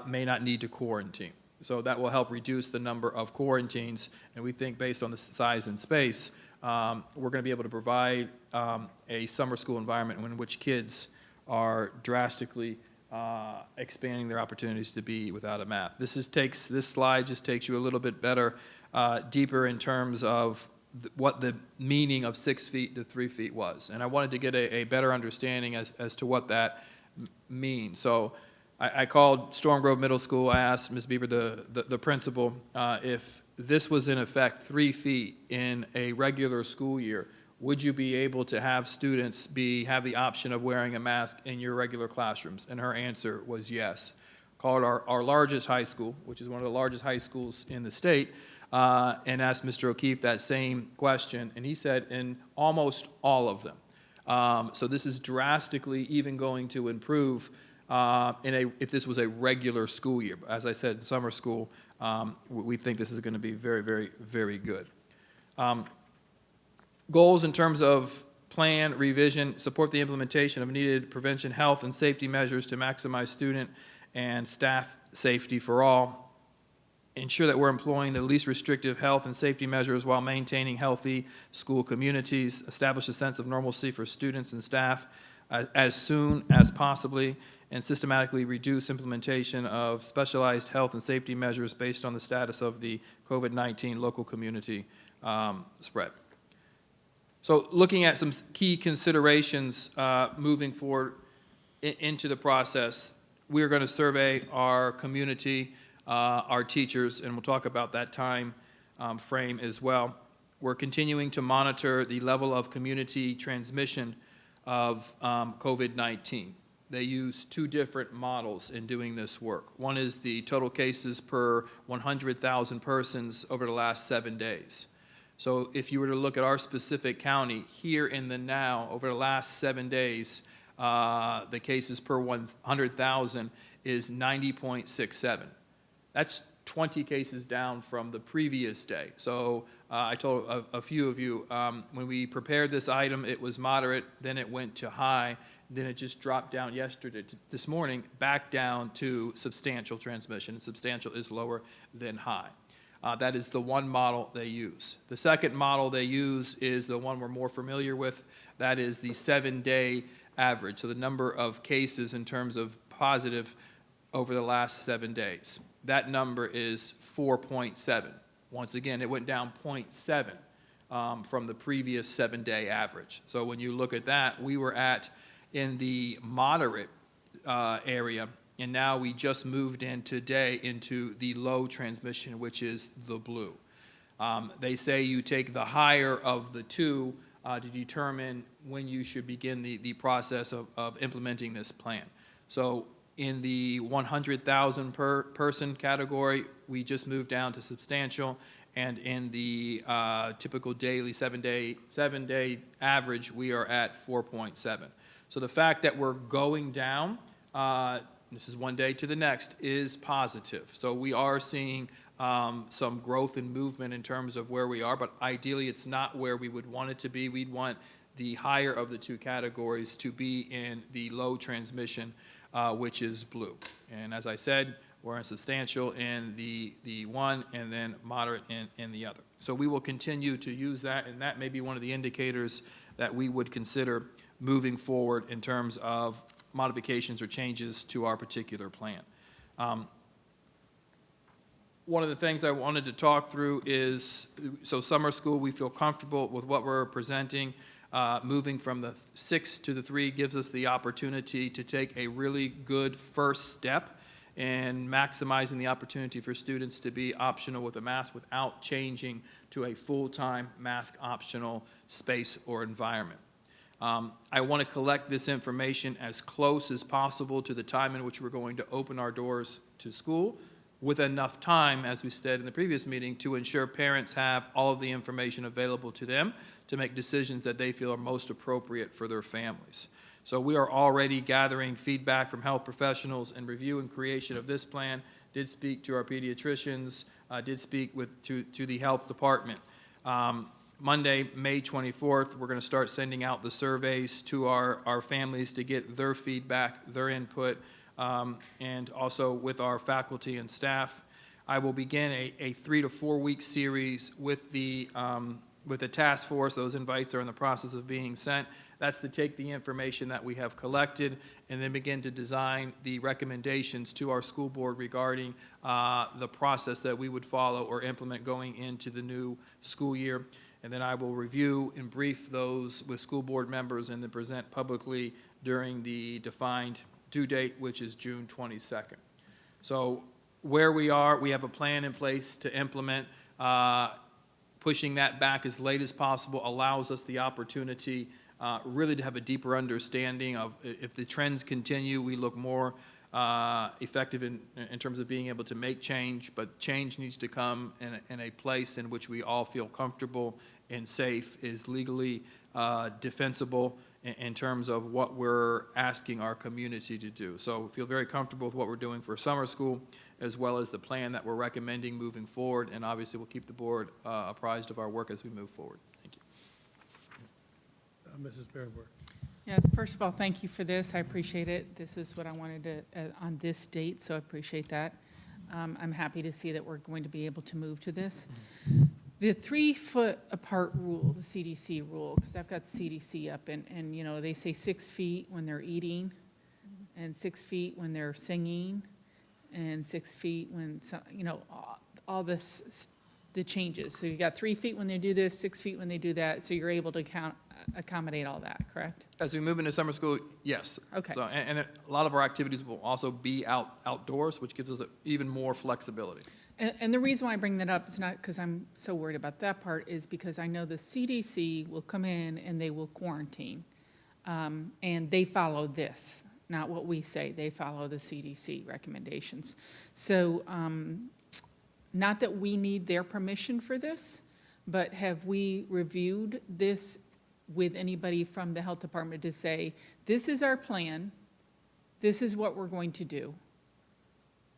may not need to quarantine. So that will help reduce the number of quarantines, and we think based on the size and space, we're going to be able to provide a summer school environment in which kids are drastically expanding their opportunities to be without a mask. This slide just takes you a little bit better, deeper in terms of what the meaning of 6 feet to 3 feet was. And I wanted to get a better understanding as to what that means. So I called Storm Grove Middle School. I asked Ms. Bieber, the principal, if this was in effect 3 feet in a regular school year, would you be able to have students have the option of wearing a mask in your regular classrooms? And her answer was yes. Called our largest high school, which is one of the largest high schools in the state, and asked Mr. O'Keefe that same question, and he said in almost all of them. So this is drastically even going to improve if this was a regular school year. As I said, in summer school, we think this is going to be very, very, very good. Goals in terms of plan, revision, support the implementation of needed prevention, health, and safety measures to maximize student and staff safety for all. Ensure that we're employing the least restrictive health and safety measures while maintaining healthy school communities. Establish a sense of normalcy for students and staff as soon as possibly, and systematically reduce implementation of specialized health and safety measures based on the status of the COVID-19 local community spread. So looking at some key considerations moving forward into the process, we're going to survey our community, our teachers, and we'll talk about that time frame as well. We're continuing to monitor the level of community transmission of COVID-19. They use 2 different models in doing this work. One is the total cases per 100,000 persons over the last 7 days. So if you were to look at our specific county, here in the now, over the last 7 days, the cases per 100,000 is 90.67. That's 20 cases down from the previous day. So I told a few of you, when we prepared this item, it was moderate, then it went to high, then it just dropped down this morning, back down to substantial transmission. Substantial is lower than high. That is the one model they use. The second model they use is the one we're more familiar with. That is the 7-day average, so the number of cases in terms of positive over the last 7 days. That number is 4.7. Once again, it went down 0.7 from the previous 7-day average. So when you look at that, we were in the moderate area, and now we just moved in today into the low transmission, which is the blue. They say you take the higher of the two to determine when you should begin the process of implementing this plan. So in the 100,000 person category, we just moved down to substantial, and in the typical daily 7-day average, we are at 4.7. So the fact that we're going down, this is one day to the next, is positive. So we are seeing some growth and movement in terms of where we are, but ideally it's not where we would want it to be. We'd want the higher of the 2 categories to be in the low transmission, which is blue. And as I said, we're in substantial in the one, and then moderate in the other. So we will continue to use that, and that may be one of the indicators that we would consider moving forward in terms of modifications or changes to our particular plan. One of the things I wanted to talk through is, so summer school, we feel comfortable with what we're presenting. Moving from the 6 to the 3 gives us the opportunity to take a really good first step in maximizing the opportunity for students to be optional with a mask without changing to a full-time mask optional space or environment. I want to collect this information as close as possible to the time in which we're going to open our doors to school. with enough time, as we said in the previous meeting, to ensure parents have all of the information available to them to make decisions that they feel are most appropriate for their families. So we are already gathering feedback from health professionals in review and creation of this plan, did speak to our pediatricians, did speak to the health department. Monday, May 24th, we're going to start sending out the surveys to our families to get their feedback, their input, and also with our faculty and staff. I will begin a 3 to 4 week series with the task force. Those invites are in the process of being sent. That's to take the information that we have collected and then begin to design the recommendations to our school board regarding the process that we would follow or implement going into the new school year. And then I will review and brief those with school board members and then present publicly during the defined due date, which is June 22nd. So where we are, we have a plan in place to implement. Pushing that back as late as possible allows us the opportunity really to have a deeper understanding of if the trends continue, we look more effective in terms of being able to make change, but change needs to come in a place in which we all feel comfortable and safe, is legally defensible in terms of what we're asking our community to do. So we feel very comfortable with what we're doing for summer school, as well as the plan that we're recommending moving forward, and obviously we'll keep the board apprised of our work as we move forward. Thank you. Mrs. Berenberg. Yes, first of all, thank you for this. I appreciate it. This is what I wanted to, on this date, so I appreciate that. I'm happy to see that we're going to be able to move to this. The 3 foot apart rule, the CDC rule, because I've got CDC up, and you know, they say 6 feet when they're eating, and 6 feet when they're singing, and 6 feet when, you know, all this, the changes. So you got 3 feet when they do this, 6 feet when they do that, so you're able to accommodate all that, correct? As we move into summer school, yes. Okay. So, and a lot of our activities will also be outdoors, which gives us even more flexibility. And the reason why I bring that up is not because I'm so worried about that part, is because I know the CDC will come in and they will quarantine. And they follow this, not what we say. They follow the CDC recommendations. So not that we need their permission for this, but have we reviewed this with anybody from the health department to say, this is our plan, this is what we're going to do.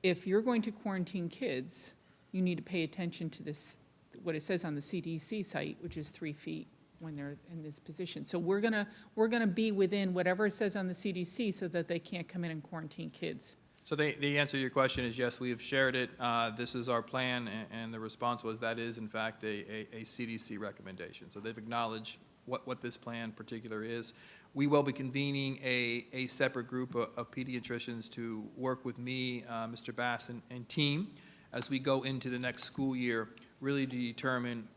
If you're going to quarantine kids, you need to pay attention to this, what it says on the CDC site, which is 3 feet when they're in this position. So we're gonna be within whatever it says on the CDC so that they can't come in and quarantine kids. So the answer to your question is yes, we have shared it. This is our plan, and the response was that is in fact a CDC recommendation. So they've acknowledged what this plan particular is. We will be convening a separate group of pediatricians to work with me, Mr. Bass, and team as we go into the next school year, really to determine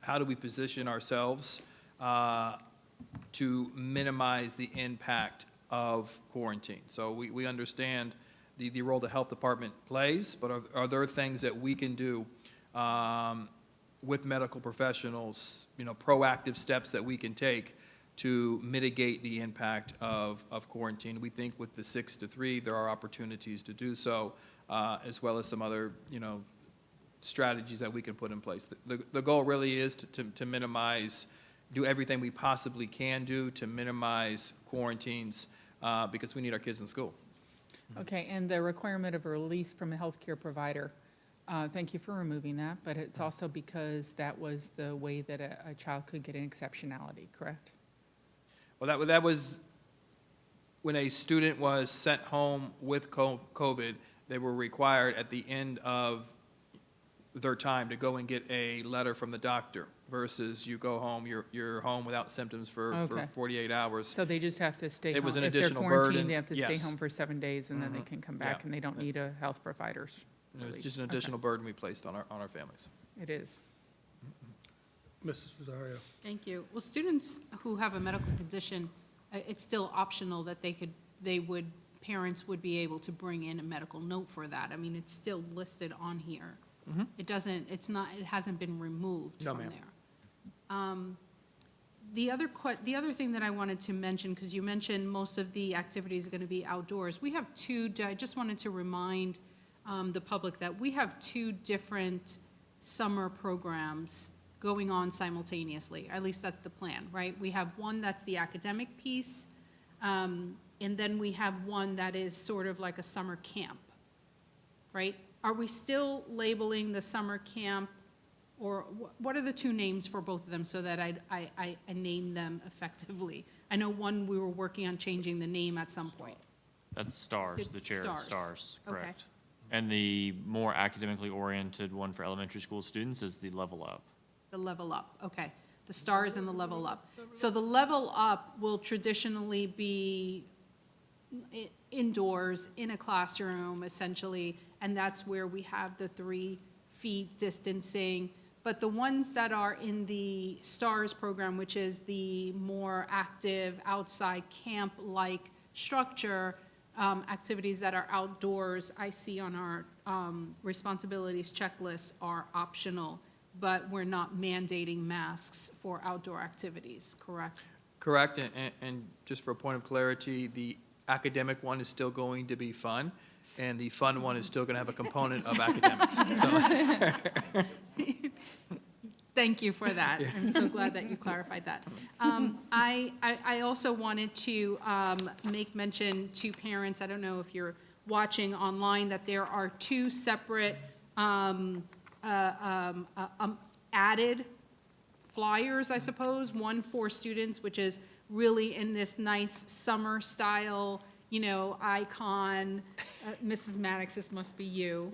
how do we position ourselves to minimize the impact of quarantine. So we understand the role the health department plays, but are there things that we can do with medical professionals, you know, proactive steps that we can take to mitigate the impact of quarantine? We think with the 6 to 3, there are opportunities to do so, as well as some other, you know, strategies that we can put in place. The goal really is to minimize, do everything we possibly can do to minimize quarantines, because we need our kids in school. Okay, and the requirement of a release from a healthcare provider, thank you for removing that, but it's also because that was the way that a child could get an exceptionality, correct? Well, that was when a student was sent home with COVID, they were required at the end of their time to go and get a letter from the doctor versus you go home, you're home without symptoms for Okay. 48 hours. So they just have to stay home. It was an If they're additional quarantined, burden. they have to stay Yes. home for 7 days, and then they can come back, Yeah. and they don't need a health provider's It was release. just an Okay. additional burden we placed on our families. It is. Mrs. Rosario. Thank you. Well, students who have a medical condition, it's still optional that parents would be able to bring in a medical note for that. I mean, it's still listed on here. It hasn't been removed No, from ma'am. there. The other thing that I wanted to mention, because you mentioned most of the activities are going to be outdoors. We have I just wanted to remind the public that we have two different summer programs going on simultaneously. At least that's the plan, right? We have one that's the academic piece, and then we have one that is sort of like a summer camp, right? Are we still labeling the summer camp, or what are the two names for both of them so that I name them effectively? I know one, we were working on changing the name at some point. That's STARS, the chair of Stars. STARS, Okay. correct. And the more academically oriented one for elementary school students is the Level Up. The Level Up, okay. The STARS and the Level Up. So the Level Up will traditionally be indoors, in a classroom, essentially, and that's where we have the 3 feet distancing. But the ones that are in the STARS program, which is the more active outside camp-like structure, activities that are outdoors, I see on our responsibilities checklist are optional, but we're not mandating masks for outdoor activities, correct? Correct, and just for a point of clarity, the academic one is still going to be fun, and the fun one is still going to have a component of academics. So, Thank you for that. I'm so glad that you clarified that. I also wanted to make mention to parents, I don't know if you're watching online, that there are 2 separate added flyers, I suppose. One for students, which is really in this nice summer style, you know, icon. Mrs. Maddox, this must be you.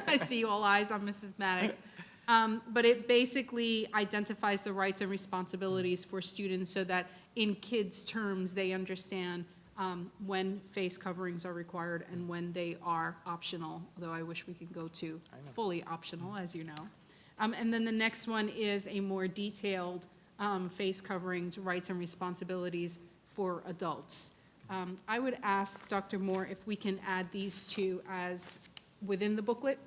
I see all eyes on Mrs. Maddox. But it basically identifies the rights and responsibilities for students so that in kids' terms, they understand when face coverings are required and when they are optional, though I wish we could go to fully optional, as you know. And then the next one is a more detailed face coverings, rights and responsibilities for adults. I would ask Dr. Moore if we can add these 2 as within the booklet,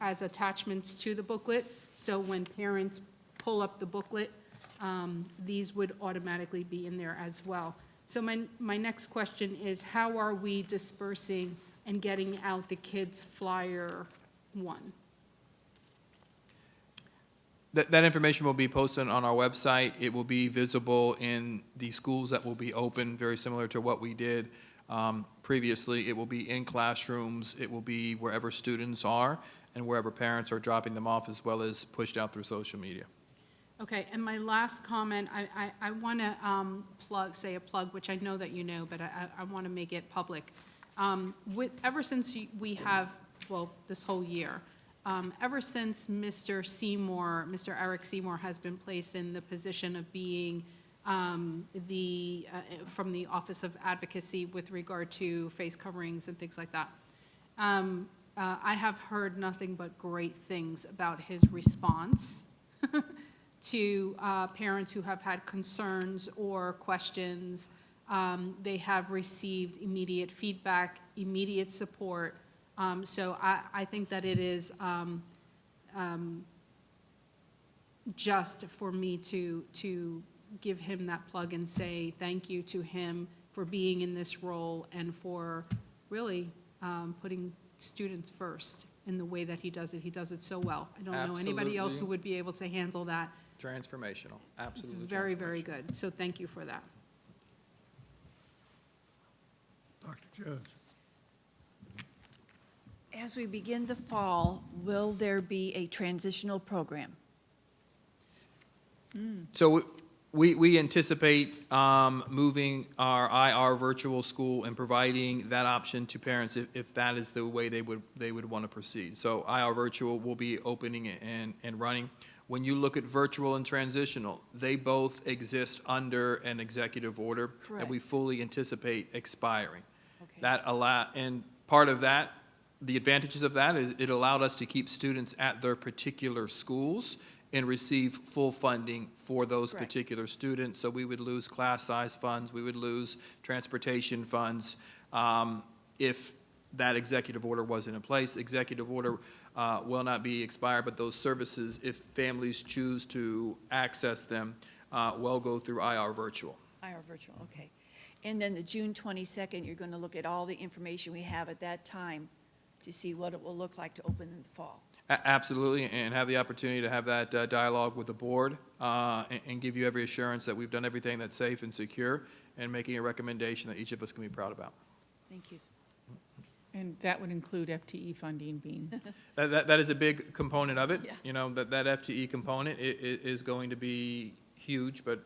as attachments to the booklet. So when parents pull up the booklet, these would automatically be in there as well. So my next question is, how are we dispersing and getting out the kids' flyer 1? that information will be posted on our website. It will be visible in the schools that will be open, very similar to what we did previously. It will be in classrooms. It will be wherever students are and wherever parents are dropping them off, as well as pushed out through social media. Okay, and my last comment, I want to say a plug, which I know that you know, but I want to make it public. Ever since we have, well, this whole year, ever since Mr. Eric Seymour has been placed in the position of being from the Office of Advocacy with regard to face coverings and things like that, I have heard nothing but great things about his response to parents who have had concerns or questions. They have received immediate feedback, immediate support. So I think that it is just for me to give him that plug and say thank you to him for being in this role and for really putting students first in the way that he does it. He does it so well. I don't know anybody else who Absolutely. would be able to handle that. Transformational, It's absolutely. very, very transformational. good. So thank you for that. Dr. Jones? As we begin the fall, will there be a transitional program? So we anticipate moving our IR virtual school and providing that option to parents if that is the way they would want to proceed. So IR virtual will be opening and running. When you look at virtual and transitional, they both exist under an executive order that we Correct. fully anticipate expiring. Okay. And part of that, the advantages of that is it allowed us to keep students at their particular schools and receive full funding for those Correct. particular students. So we would lose class size funds, we would lose transportation funds if that executive order wasn't in place. Executive order will not be expired, but those services, if families choose to access them, will go through IR virtual. IR virtual, okay. And then the June 22nd, you're going to look at all the information we have at that time to see what it will look like to open in the fall. Absolutely, and have the opportunity to have that dialogue with the board and give you every assurance that we've done everything that's safe and secure, and making a recommendation that each of us can be proud about. Thank you. And that would include FTE funding being, That is a big component of it. Yeah. You know, that FTE component is going to be huge, but,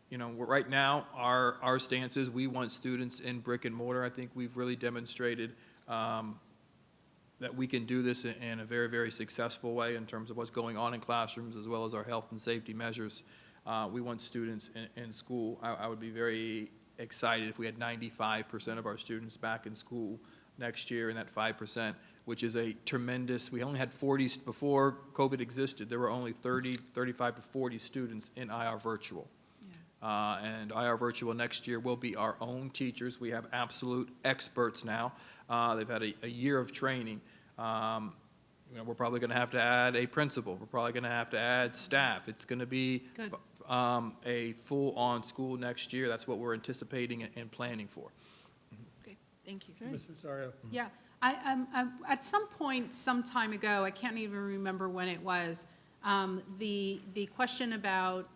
you know, right now, our stance is we want students in brick and mortar. I think we've really demonstrated that we can do this in a very, very successful way in terms of what's going on in classrooms, as well as our health and safety measures. We want students in school. I would be very excited if we had 95% of our students back in school next year, and that 5%, which is a tremendous, we only had 40, before COVID existed, there were only 35 to 40 students in IR Virtual. And IR Virtual next year will be our own teachers. We have absolute experts now. They've had a year of training. You know, we're probably going to have to add a principal. We're probably going to have to add staff. It's going to be Good. a full-on school next year. That's what we're anticipating and planning for. Okay, thank you. Mr. Sario? Yeah, at some point, some time ago, I can't even remember when it was, the question about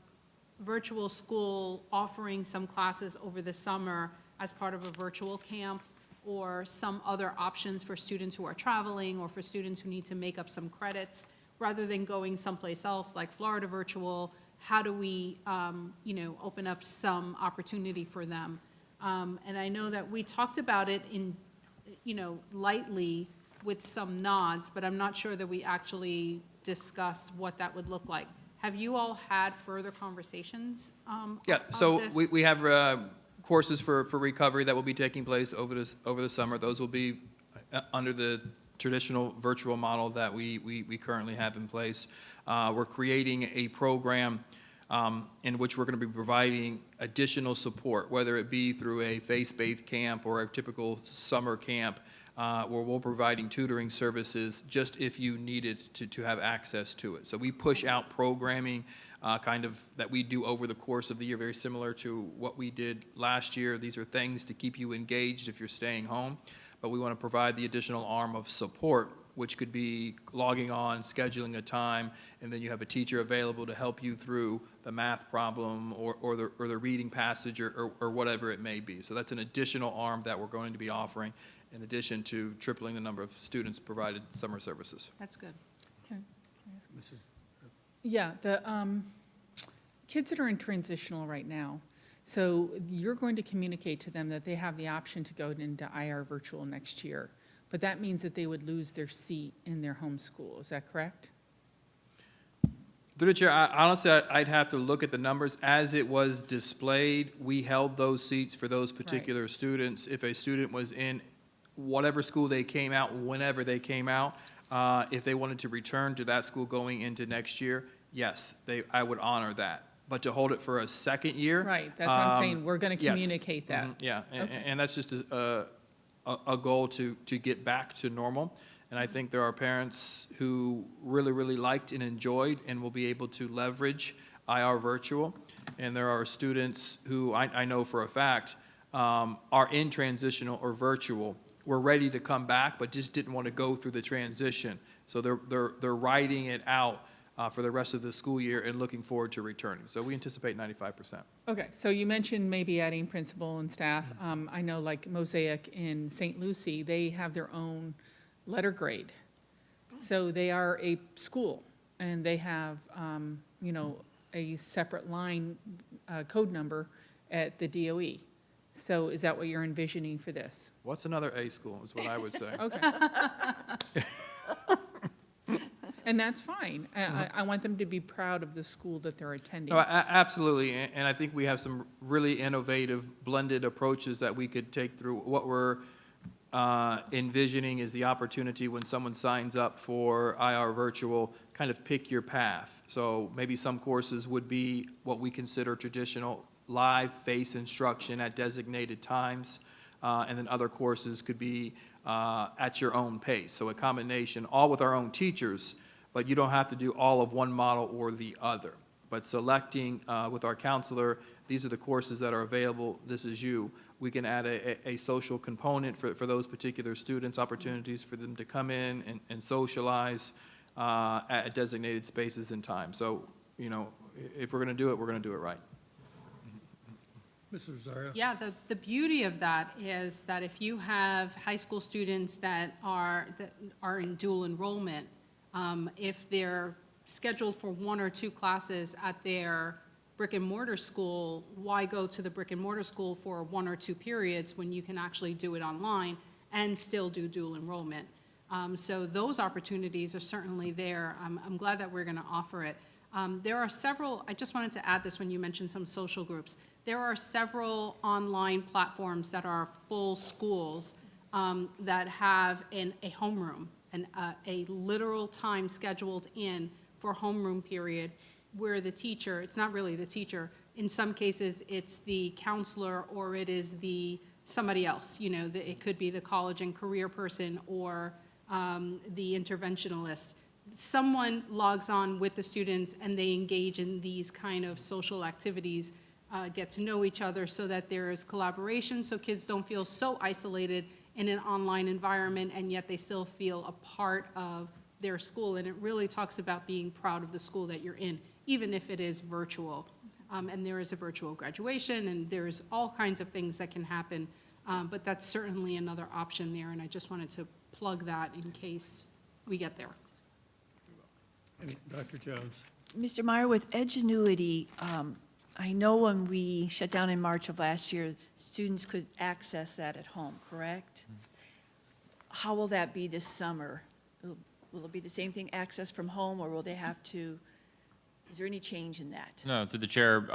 virtual school offering some classes over the summer as part of a virtual camp, or some other options for students who are traveling, or for students who need to make up some credits, rather than going someplace else like Florida Virtual. How do we, you know, open up some opportunity for them? And I know that we talked about it in, you know, lightly with some nods, but I'm not sure that we actually discussed what that would look like. Have you all had further conversations Yeah, of so this? we have courses for recovery that will be taking place over the summer. Those will be under the traditional virtual model that we currently have in place. We're creating a program in which we're going to be providing additional support, whether it be through a faith-based camp or a typical summer camp, where we're providing tutoring services just if you needed to have access to it. So we push out programming kind of that we do over the course of the year, very similar to what we did last year. These are things to keep you engaged if you're staying home, but we want to provide the additional arm of support, which could be logging on, scheduling a time, and then you have a teacher available to help you through the math problem or the reading passage or whatever it may be. So that's an additional arm that we're going to be offering, in addition to tripling the number of students provided summer services. That's good. can I ask? Yeah, the kids that are in transitional right now, so you're going to communicate to them that they have the option to go into IR Virtual next year, but that means that they would lose their seat in their home school, is that correct? Through the chair, honestly, I'd have to look at the numbers. As it was displayed, we held those seats for those particular students. If a student was in whatever school they came out, whenever they came out, if they wanted to return to that school going into next year, yes, I would honor that. But to hold it for a second year. Right, that's what I'm saying, we're going to yes. communicate that. Yeah, Okay. and that's just a goal to get back to normal. And I think there are parents who really, really liked and enjoyed and will be able to leverage IR Virtual. And there are students who I know for a fact are in transitional or virtual, were ready to come back, but just didn't want to go through the transition. So they're writing it out for the rest of the school year and looking forward to returning. So we anticipate 95%. Okay, so you mentioned maybe adding principal and staff. I know like Mosaic in St. Lucie, they have their own letter grade. So they are a school, and they have, you know, a separate line code number at the DOE. So is that what you're envisioning for this? What's another A school is what I would say. Okay. And that's fine. I want them to be proud of the school that they're attending. No, absolutely, and I think we have some really innovative blended approaches that we could take through. What we're envisioning is the opportunity when someone signs up for IR Virtual, kind of pick your path. So maybe some courses would be what we consider traditional live face instruction at designated times, and then other courses could be at your own pace. So a combination, all with our own teachers, but you don't have to do all of one model or the other. but selecting with our counselor, these are the courses that are available, this is you. We can add a social component for those particular students, opportunities for them to come in and socialize at designated spaces and time. So, you know, if we're going to do it, we're going to do it right. Mrs. Rosario? Yeah, the beauty of that is that if you have high school students that are in dual enrollment, if they're scheduled for 1 or 2 classes at their brick and mortar school, why go to the brick and mortar school for 1 or 2 periods when you can actually do it online and still do dual enrollment? So those opportunities are certainly there. I'm glad that we're going to offer it. There are several, I just wanted to add this when you mentioned some social groups. There are several online platforms that are full schools that have a homeroom, a literal time scheduled in for homeroom period where the teacher, it's not really the teacher, in some cases it's the counselor or it is somebody else, you know, it could be the college and career person or the interventionalist. Someone logs on with the students and they engage in these kind of social activities, get to know each other so that there is collaboration, so kids don't feel so isolated in an online environment and yet they still feel a part of their school. And it really talks about being proud of the school that you're in, even if it is virtual. And there is a virtual graduation and there's all kinds of things that can happen, but that's certainly another option there, and I just wanted to plug that in case we get there. Dr. Jones? Mr. Meyer, with Edgenuity, I know when we shut down in March of last year, students could access that at home, correct? How will that be this summer? Will it be the same thing, access from home, or will they have to, is there any change in that? No, through the chair,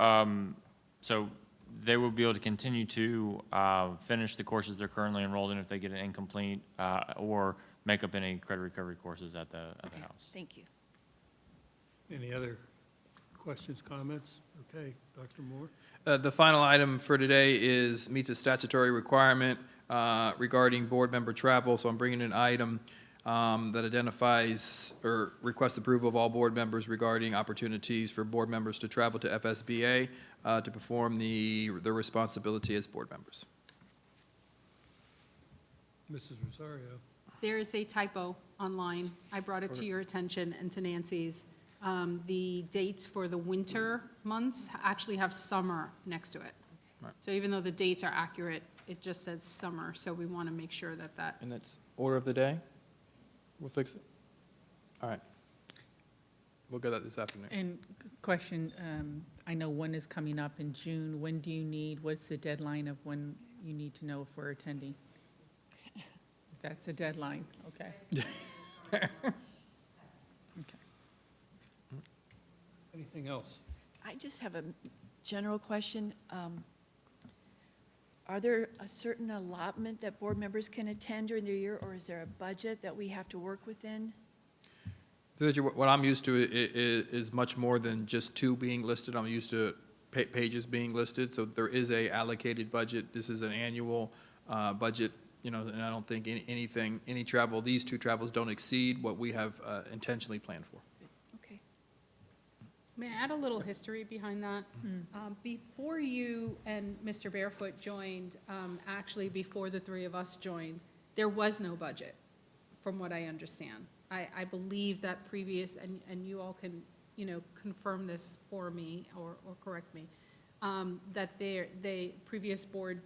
so they will be able to continue to finish the courses they're currently enrolled in if they get an incomplete, or make up any credit recovery courses at the house. Thank you. Any other questions, comments? Okay, Dr. Moore? The final item for today meets a statutory requirement regarding board member travel. So I'm bringing an item that identifies or requests approval of all board members regarding opportunities for board members to travel to FSBA to perform their responsibility as board members. Mrs. Rosario? There is a typo online. I brought it to your attention and to Nancy's. The dates for the winter months actually have summer next to it. Right. So even though the dates are accurate, it just says summer, so we want to make sure that. And that's order of the day? We'll fix it. All right. We'll get that this afternoon. And question, I know one is coming up in June. When do you need, what's the deadline of when you need to know if we're attending? That's a deadline, okay. Okay. Anything else? I just have a general question. Are there a certain allotment that board members can attend during the year, or is there a budget that we have to work within? What I'm used to is much more than just 2 being listed. I'm used to pages being listed, so there is a allocated budget. This is an annual budget, you know, and I don't think any travel, these 2 travels don't exceed what we have intentionally planned for. Okay. May I add a little history behind that? Before you and Mr. Barefoot joined, actually before the 3 of us joined, there was no budget, from what I understand. I believe that previous, and you all can, you know, confirm this for me or correct me, that the previous board,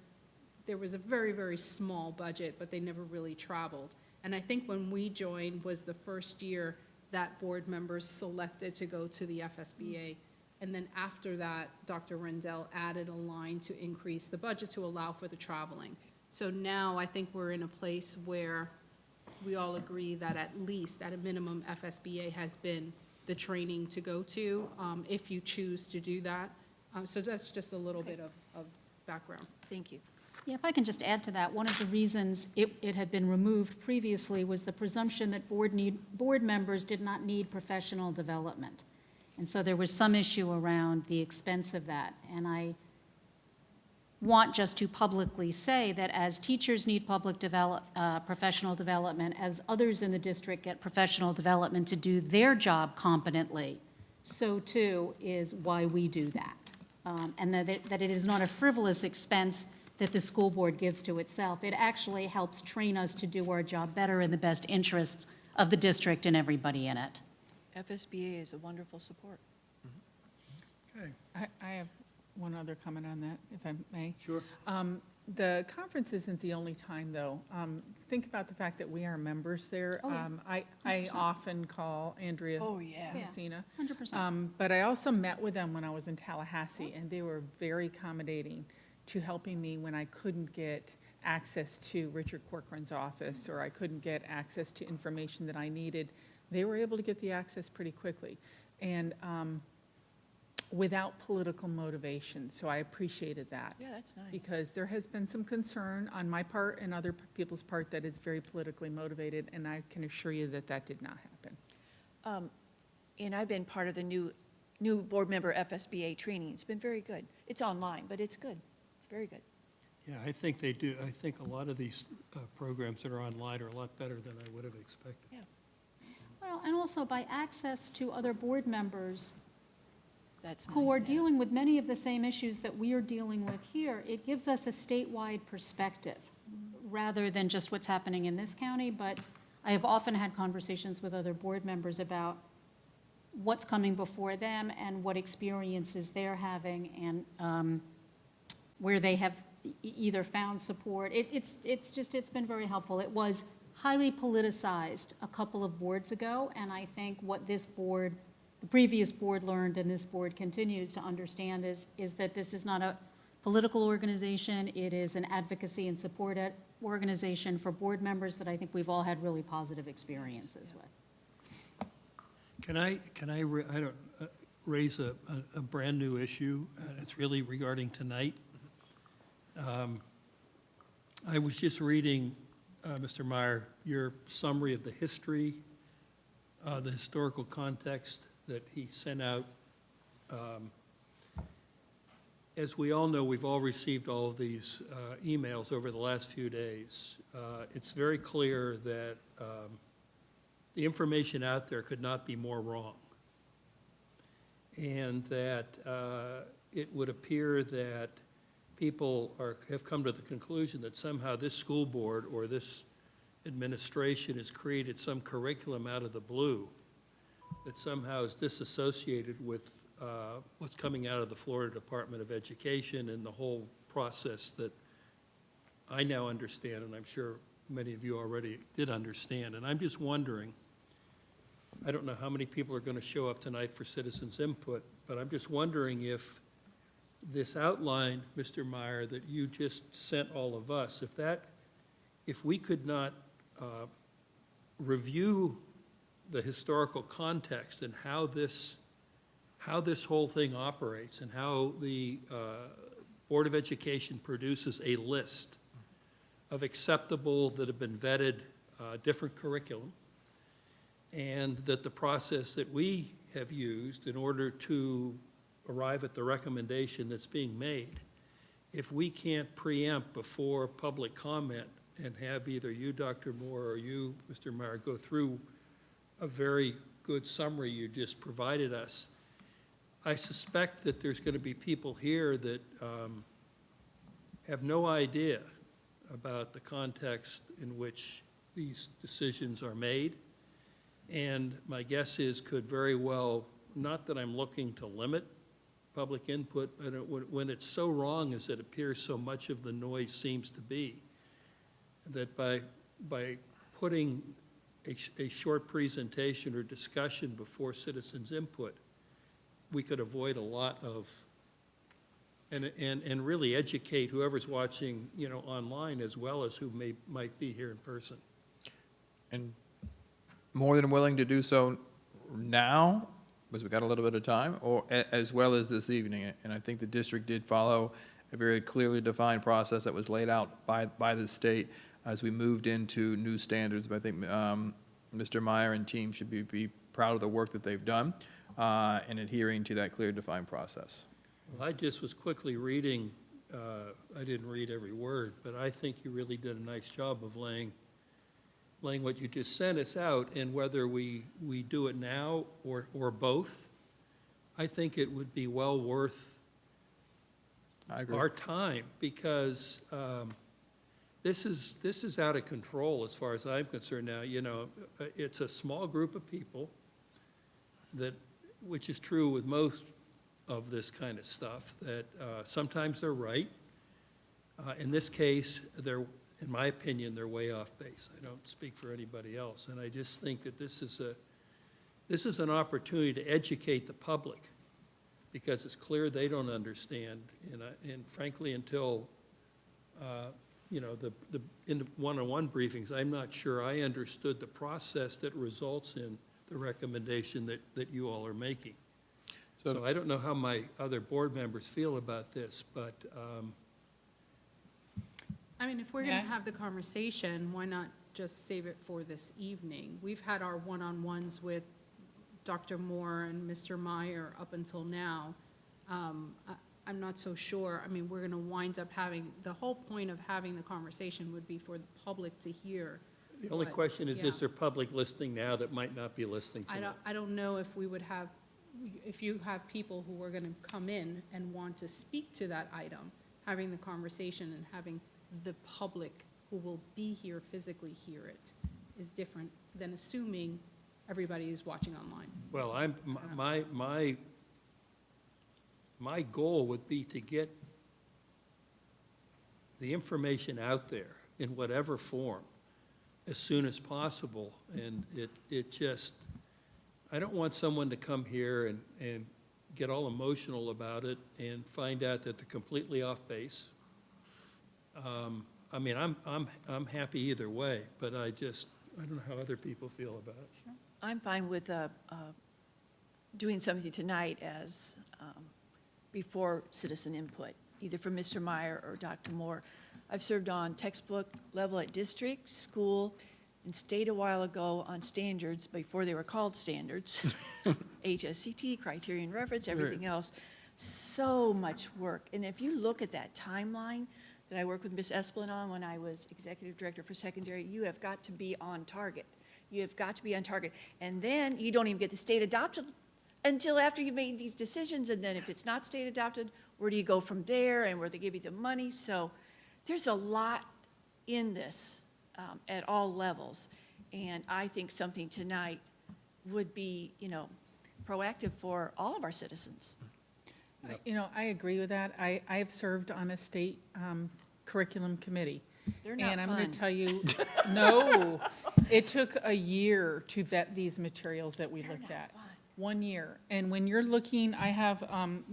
there was a very, very small budget, but they never really traveled. And I think when we joined was the first year that board members selected to go to the FSBA. And then after that, Dr. Rendell added a line to increase the budget to allow for the traveling. So now I think we're in a place where we all agree that at least, at a minimum, FSBA has been the training to go to, if you choose to do that. So that's just a little bit of background. Thank you. Yeah, if I can just add to that, one of the reasons it had been removed previously was the presumption that board members did not need professional development. And so there was some issue around the expense of that. And I want just to publicly say that as teachers need professional development, as others in the district get professional development to do their job competently, so too is why we do that. And that it is not a frivolous expense that the school board gives to itself. It actually helps train us to do our job better in the best interests of the district and everybody in it. FSBA is a wonderful support. Okay, I have one other comment on that, if I may. sure. The conference isn't the only time, though. Think about the fact that we are members there. Oh, yeah. I often call Andrea Oh, yeah. Yeah. Messina. 100%. But I also met with them when I was in Tallahassee, and they were very accommodating to helping me when I couldn't get access to Richard Corcoran's office, or I couldn't get access to information that I needed. They were able to get the access pretty quickly, and without political motivation. So I appreciated that. Yeah, that's nice. Because there has been some concern on my part and other people's part that it's very politically motivated, and I can assure you that that did not happen. And I've been part of the new board member FSBA training. It's been very good. It's online, but it's good. It's very good. Yeah, I think they do. I think a lot of these programs that are online are a lot better than I would have expected. Yeah, Well, and also by access to other board members that's nice. who are yeah. dealing with many of the same issues that we are dealing with here, it gives us a statewide perspective rather than just what's happening in this county. But I have often had conversations with other board members about what's coming before them and what experiences they're having and where they have either found support. It's been very helpful. It was highly politicized a couple of boards ago, and I think what this board, the previous board learned and this board continues to understand is that this is not a political organization. It is an advocacy and support organization for board members that I think we've all had really positive experiences with. Can I raise a brand-new issue, and it's really regarding tonight? I was just reading, Mr. Meyer, your summary of the history, the historical context that he sent out. As we all know, we've all received all of these emails over the last few days. It's very clear that the information out there could not be more wrong. And that it would appear that people have come to the conclusion that somehow this school board or this administration has created some curriculum out of the blue that somehow is disassociated with what's coming out of the Florida Department of Education and the whole process that I now understand, and I'm sure many of you already did understand. And I'm just wondering, I don't know how many people are going to show up tonight for citizens' input, but I'm just wondering if this outline, Mr. Meyer, that you just sent all of us, if we could not review the historical context and how this whole thing operates and how the Board of Education produces a list of acceptable that have been vetted different curriculum, and that the process that we have used in order to arrive at the recommendation that's being made, if we can't preempt before public comment and have either you, Dr. Moore, or you, Mr. Meyer, go through a very good summary you just provided us, I suspect that there's going to be people here that have no idea about the context in which these decisions are made. And my guess is could very well, not that I'm looking to limit public input, but when it's so wrong as it appears so much of the noise seems to be, that by putting a short presentation or discussion before citizens' input, we could avoid a lot of, and really educate whoever's watching, online as well as who might be here in person. And more than willing to do so now, because we've got a little bit of time, or as well as this evening. And I think the district did follow a very clearly defined process that was laid out by the state as we moved into new standards. But I think Mr. Meyer and team should be proud of the work that they've done in adhering to that clear defined process. Well, I just was quickly reading, I didn't read every word, but I think you really did a nice job of laying what you just sent us out, and whether we do it now or both, I think it would be well worth I agree. our time, because this is out of control as far as I'm concerned now. You know, it's a small group of people that, which is true with most of this kind of stuff, that sometimes they're right. In this case, they're, in my opinion, they're way off base. I don't speak for anybody else, and I just think that this is an opportunity to educate the public, because it's clear they don't understand, and frankly, until, you know, in the one-on-one briefings, I'm not sure I understood the process that results in the recommendation that you all are making. So I don't know how my other board members feel about this, but, I mean, if we're going Yeah. to have the conversation, why not just save it for this evening? We've had our one-on-ones with Dr. Moore and Mr. Meyer up until now. I'm not so sure. I mean, we're going to wind up having, the whole point of having the conversation would be for the public to hear. the only what- question is yeah. there public listening now that might not be listening I tonight? don't know if we would have, if you have people who are going to come in and want to speak to that item, having the conversation and having the public who will be here physically hear it is different than assuming everybody is watching online. Well, my goal would be to get the information out there in whatever form as soon as possible, and it just, I don't want someone to come here and get all emotional about it and find out that they're completely off base. I mean, I'm happy either way, but I don't know how other people feel about it. I'm fine with doing something tonight as before citizen input, either from Mr. Meyer or Dr. Moore. I've served on textbook level at district, school, and state a while ago on standards before they were called standards. HSCT, criterion reference, everything else. So much work. And if you look at that timeline that I worked with Ms. Esplin on when I was executive director for secondary, you have got to be on target. You have got to be on target. And then you don't even get the state adopted until after you've made these decisions. And then if it's not state adopted, where do you go from there, and where they give you the money? So there's a lot in this at all levels. And I think something tonight would be, you know, proactive for all of our citizens. You know, I agree with that. I have served on a state curriculum committee. They're not And I'm going fun. to tell you, no, it took a year to vet these materials that we looked at. 1 year. And when you're looking, I have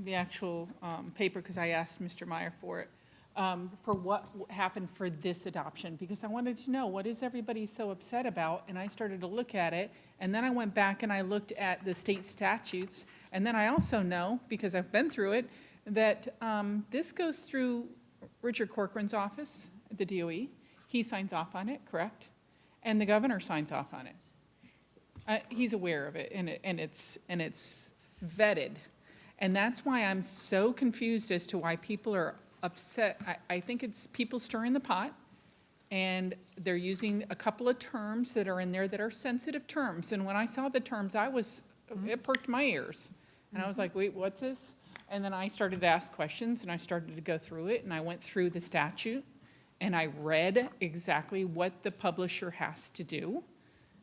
the actual paper, because I asked Mr. Meyer for it, for what happened for this adoption, because I wanted to know, what is everybody so upset about? And I started to look at it, and then I went back and I looked at the state statutes, and then I also know, because I've been through it, that this goes through Richard Corcoran's office at the DOE. He signs off on it, correct? And the governor signs off on it. He's aware of it, and it's vetted. And that's why I'm so confused as to why people are upset. I think it's people stirring the pot, and they're using a couple of terms that are in there that are sensitive terms. And when I saw the terms, it perked my ears. And I was like, wait, what's this? And then I started to ask questions, and I started to go through it, and I went through the statute, and I read exactly what the publisher has to do,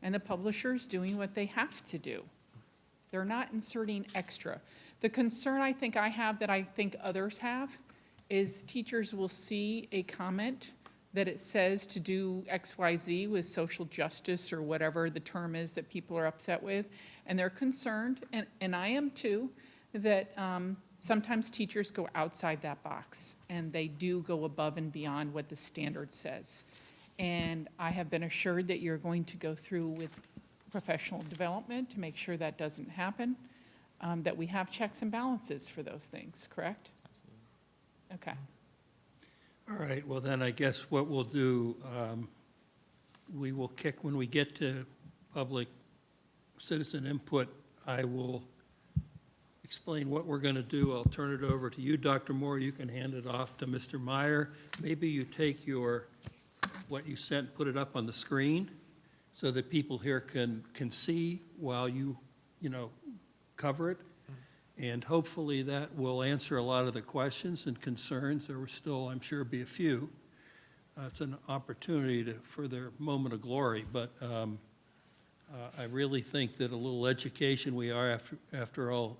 and the publisher's doing what they have to do. They're not inserting extra. The concern I think I have, that I think others have, is teachers will see a comment that it says to do XYZ with social justice or whatever the term is that people are upset with, and they're concerned, and I am too, that sometimes teachers go outside that box, and they do go above and beyond what the standard says. And I have been assured that you're going to go through with professional development to make sure that doesn't happen, that we have checks and balances for those things, correct? Okay. All right, well then, I guess what we'll do, we will kick, when we get to public citizen input, I will explain what we're going to do. I'll turn it over to you, Dr. Moore. You can hand it off to Mr. Meyer. Maybe you take what you sent, put it up on the screen so that people here can see while you cover it. And hopefully that will answer a lot of the questions and concerns. There will still, I'm sure, be a few. It's an opportunity for their moment of glory, but I really think that a little education, we are, after all,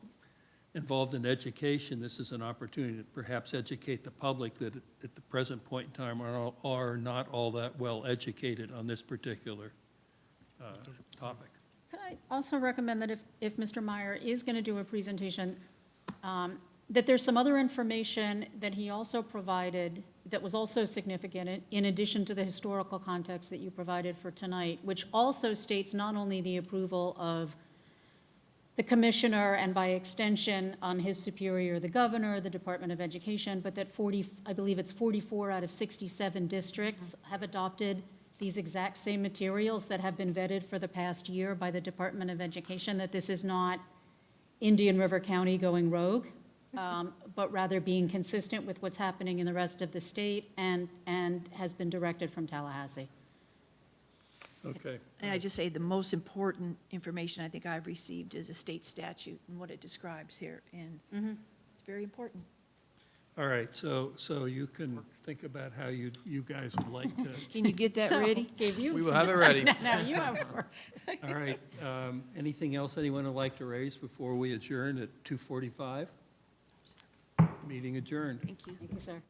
involved in education. This is an opportunity to perhaps educate the public that at the present point in time are not all that well educated on this particular topic. Could I also recommend that if Mr. Meyer is going to do a presentation, that there's some other information that he also provided that was also significant in addition to the historical context that you provided for tonight, which also states not only the approval of the commissioner and by extension his superior, the governor, the Department of Education, but that I believe it's 44 out of 67 districts have adopted these exact same materials that have been vetted for the past year by the Department of Education, that this is not Indian River County going rogue, but rather being consistent with what's happening in the rest of the state and has been directed from Tallahassee. Okay. And I just say the most important information I think I've received is a state statute and what it describes here, and it's very important. All right, so you can think about how you guys would like to. Can you get that So, ready? gave you We will some- have it ready. Now you have more. All right, anything else anyone would like to raise before we adjourn at 2:45? Meeting adjourned. Thank you. Thank you, sir.